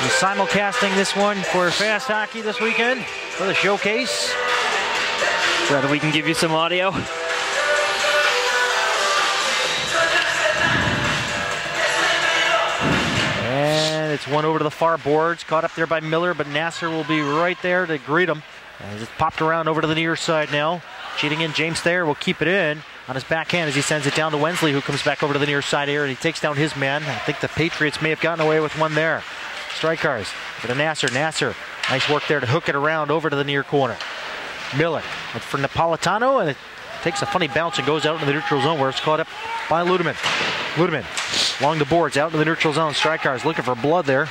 We're simulcasting this one for Fast Hockey this weekend for the showcase. So that we can give you some audio. And it's one over to the far boards, caught up there by Miller, but Nasser will be right there to greet him. And it's popped around over to the near side now. Cheating in, James Thayer will keep it in on his backhand as he sends it down to Wensley, who comes back over to the near side here, and he takes down his man. I think the Patriots may have gotten away with one there. Strikers for the Nasser. Nasser, nice work there to hook it around over to the near corner. Miller for Napolitano, and it takes a funny bounce and goes out into the neutral zone where it's caught up by Ludeman. Ludeman along the boards out into the neutral zone. Strikers looking for blood there.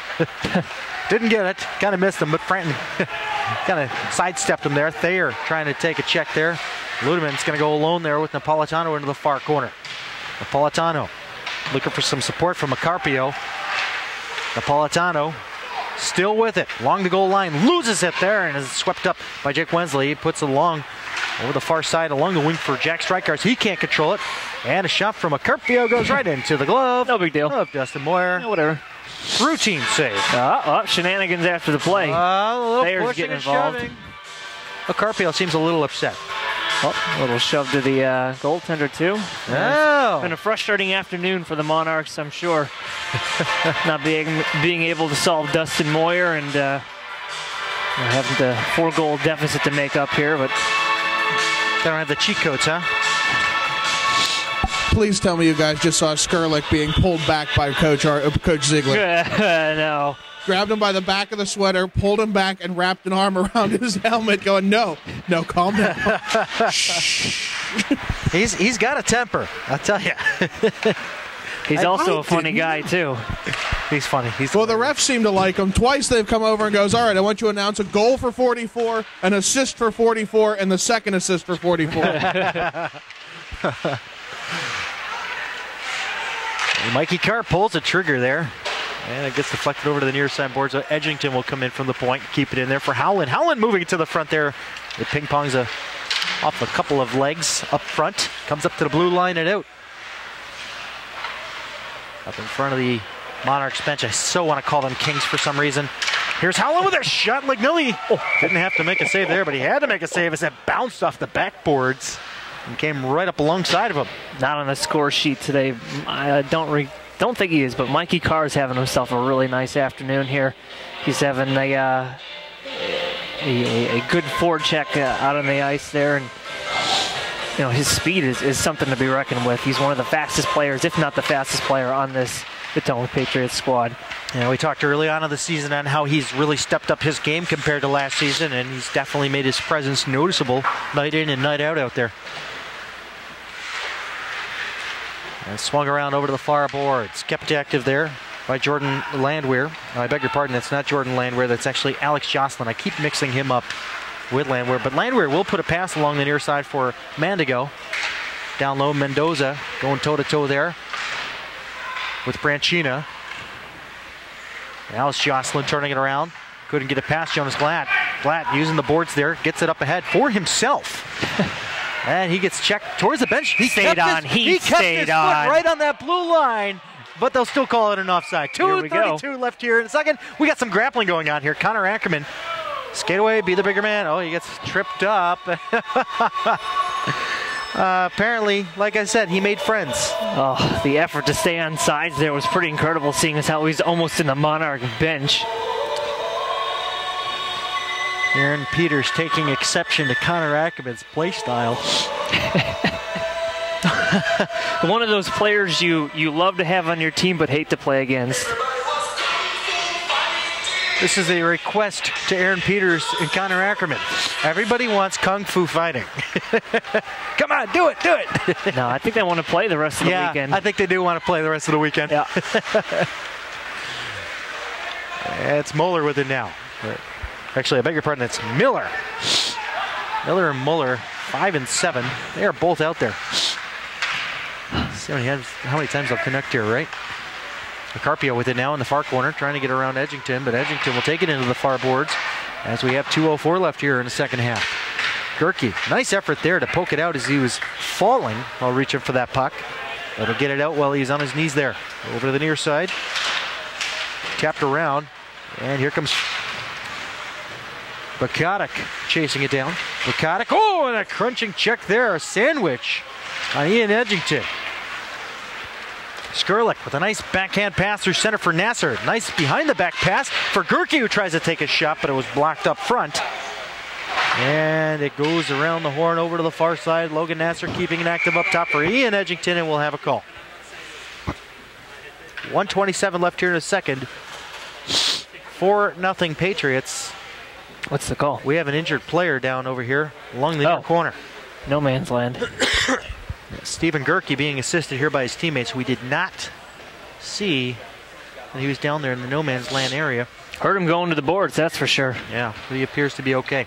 Didn't get it. Kind of missed him, but Franton kind of sidestepped him there. Thayer trying to take a check there. Ludeman's going to go alone there with Napolitano into the far corner. Napolitano looking for some support from Macarpio. Napolitano still with it. Along the goal line. Loses it there and is swept up by Jake Wensley. He puts it along over the far side along the wing for Jack Strikers. He can't control it. And a shot from Macarpio goes right into the glove. No big deal. Of Dustin Moyer. Yeah, whatever. Routine save. Shenanigans after the play. A little Thayer's pushing getting and involved. shoving. Macarpio seems a little upset. A little shove to the goaltender, too. Oh. Been a frustrating afternoon for the Monarchs, I'm sure. Not being able to solve Dustin Moyer and having the 4-goal deficit to make up here, but They don't have the cheat codes, huh? Please tell me you guys just saw Skurlik being pulled back by Coach Ziegler. no. Grabbed him by the back of the sweater, pulled him back, and wrapped an arm around his helmet, going, no, calm down. He's got a temper, I'll tell you. He's also a funny guy, too. He's funny. Well, the refs seem to like him. Twice they've come over and goes, all right, I want you to announce a goal for 44, an assist for 44, and the second assist for 44. Mikey Carr pulls the trigger there. And it gets deflected over to the near side board. So Edgington will come in from the point, keep it in there for Howland. Howland moving to the front there. It ping-pongs off a couple of legs up front. Comes up to the blue line and out. Up in front of the Monarchs bench. I so want to call them Kings for some reason. Here's Howland with a shot. Like Millie didn't have to make a save there, but he had to make a save as it bounced off the backboards and came right up alongside of him. Not on the score sheet today. I don't think he is, but Mikey Carr is having himself a really nice afternoon here. He's having a good forecheck out on the ice there, and his speed is something to be reckoned with. He's one of the fastest players, if not the fastest player on this Potomac Patriots squad. Yeah, we talked early on in the season on how he's really stepped up his game compared to last season, and he's definitely made his presence noticeable night in and night out there. And swung around over to the far boards. Kept active there by Jordan Landwehr. I beg your pardon, that's not Jordan Landwehr. That's actually Alex Jocelyn. I keep mixing him up with Landwehr. But Landwehr will put a pass along the near side for Mandigo. Down low, Mendoza going toe-to-toe there with Branchina. Now it's Jocelyn turning it around. Couldn't get it past Jonas Glatt. Glatt using the boards there. Gets it up ahead for himself. And he gets checked towards the bench. He kept his foot right on that blue line, but they'll still call it an offside. 2:32 left here in a second. We got some grappling going on here. Connor Ackerman, skate away, be the bigger man. Oh, he gets tripped up. Apparently, like I said, he made friends. Oh, the effort to stay on sides there was pretty incredible, seeing as how he's almost in the Monarch bench. Aaron Peters taking exception to Connor Ackerman's play style. One of those players you love to have on your team but hate to play against. This is a request to Aaron Peters and Connor Ackerman. Everybody wants kung fu fighting. Come on, do it. No, I think they want to play the rest of the weekend. I think they do want to play the rest of the weekend. Yeah. It's Moeller with it now. Actually, I beg your pardon, it's Miller. Miller and Mueller, 5 and 7. They are both out there. See how many times they'll connect here, right? Carpio with it now in the far corner, trying to get around Edgington, but Edgington will take it into the far boards as we have 2:04 left here in the second half. Gerke, nice effort there to poke it out as he was falling while reaching for that puck. But he'll get it out while he's on his knees there. Over to the near side. Tapped around, and here comes Bukatic chasing it down. Bukatic, and a crunching check there, a sandwich on Ian Edgington. Skurlik with a nice backhand pass through center for Nasser. Nice behind the back pass for Gerke, who tries to take a shot, but it was blocked up front. And it goes around the horn over to the far side. Logan Nasser keeping it active up top for Ian Edgington, and we'll have a call. 1:27 left here in a second. 4-0 Patriots. What's the call? We have an injured player down over here along the near corner. No man's land. Stephen Gerke being assisted here by his teammates. We did not see that he was down there in the no man's land area. Heard him going to the boards, that's for sure. Yeah, he appears to be okay.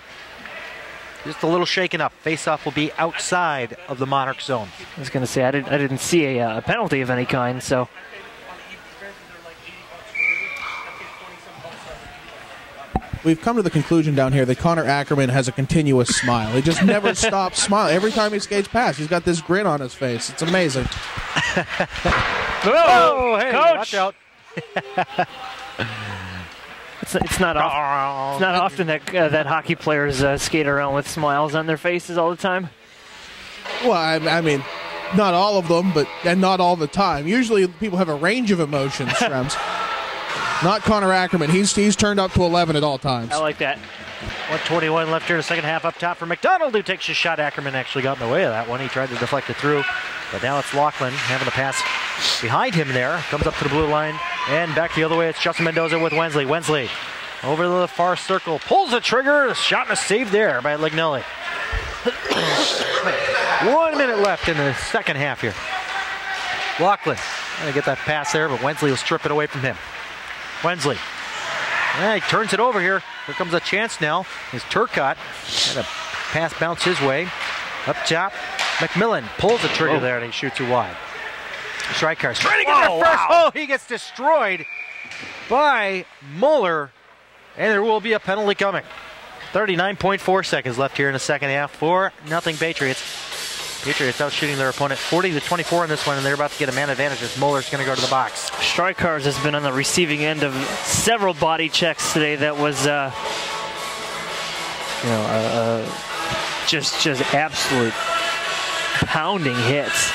Just a little shaken up. Face-off will be outside of the Monarch zone. I was going to say, I didn't see a penalty of any kind, so. We've come to the conclusion down here that Connor Ackerman has a continuous smile. He just never stops smiling. Every time he skates past, he's got this grin on his face. It's amazing. Oh, hey, Coach! watch out. It's not often that hockey players skate around with smiles on their faces all the time. Well, I mean, not all of them, and not all the time. Usually people have a range of emotions, Shrems. Not Connor Ackerman. He's turned up to 11 at all times. I like that. 1:21 left here in the second half. Up top for McDonald, who takes a shot. Ackerman actually got in the way of that one. He tried to deflect it through. But now it's Laughlin having the pass behind him there. Comes up to the blue line. And back the other way, it's Justin Mendoza with Wensley. Wensley over to the far circle. Pulls the trigger. A shot and a save there by Lignelli. 1 minute left in the second half here. Laughlin trying to get that pass there, but Wensley will strip it away from him. Wensley. Yeah, he turns it over here. Here comes a chance now. Is Turcotte. And a pass bounce his way. Up top. McMillan pulls the trigger there and he shoots it wide. Strykar's trying to get there first. Wow. Oh, he gets destroyed by Mueller. And there will be a penalty coming. 39.4 seconds left here in the second half. 4-0 Patriots. Patriots out shooting their opponent 40-24 in this one, and they're about to get a man advantage as Mueller's going to go to the box. Strykars has been on the receiving end of several body checks today. That was, just absolute pounding hits.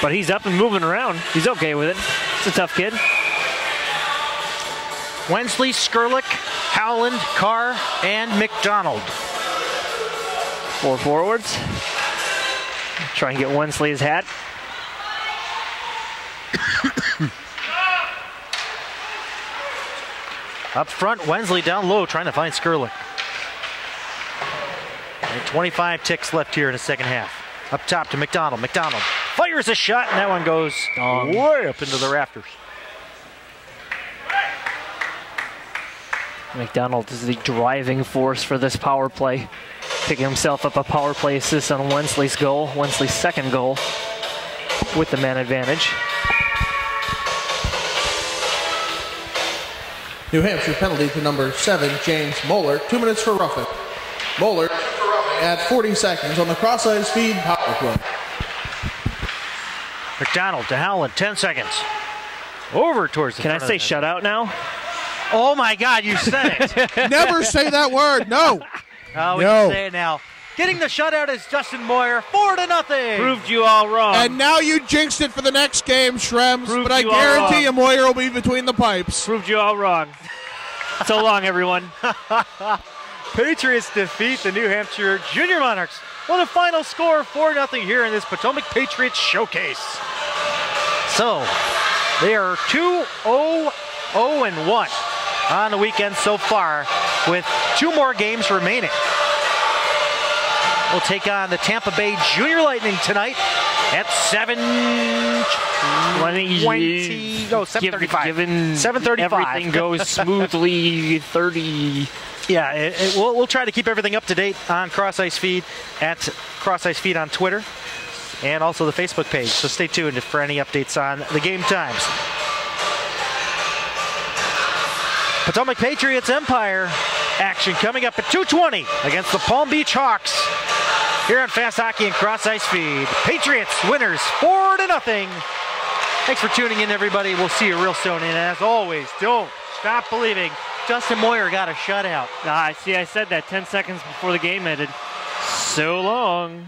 But he's up and moving around. He's okay with it. It's a tough kid. Wensley, Skurlik, Howland, Carr, and McDonald. 4 forwards. Try and get Wensley his hat. Up front, Wensley down low, trying to find Skurlik. And 25 ticks left here in the second half. Up top to McDonald. McDonald fires a shot, and that one goes way up into the rafters. McDonald is the driving force for this power play. Picking himself up a power play assist on Wensley's goal. Wensley's second goal with the man advantage. New Hampshire penalty to number 7, James Moeller. 2 minutes for roughing. Moeller at 40 seconds on the cross-ice feed power play. McDonald to Howland, 10 seconds. Over towards the Can I say shutout now? Oh my God, you said it. Never say that word, no. Oh, we can say it now. Getting the shutout is Justin Moyer, 4-0. Proved you all wrong. And now you jinxed it for the next game, Shrems. But I guarantee you Moyer will be between the pipes. Proved you all wrong. So long, everyone. Patriots defeat the New Hampshire Junior Monarchs with a final score of 4-0 here in this Potomac Patriots showcase. So, they are 2-0-0-1 on the weekend so far, with 2 more games remaining. We'll take on the Tampa Bay Junior Lightning tonight at 7:35. Given 7:35. Everything goes smoothly. 30. Yeah, we'll try to keep everything up to date on Cross Ice Feed at Cross Ice Feed on Twitter and also the Facebook page. So stay tuned for any updates on the game times. Potomac Patriots Empire action coming up at 2:20 against the Palm Beach Hawks here on Fast Hockey and Cross Ice Feed. Patriots winners 4-0. Thanks for tuning in, everybody. We'll see you real soon. And as always, don't stop believing. Justin Moyer got a shutout. I said that 10 seconds before the game ended. So long.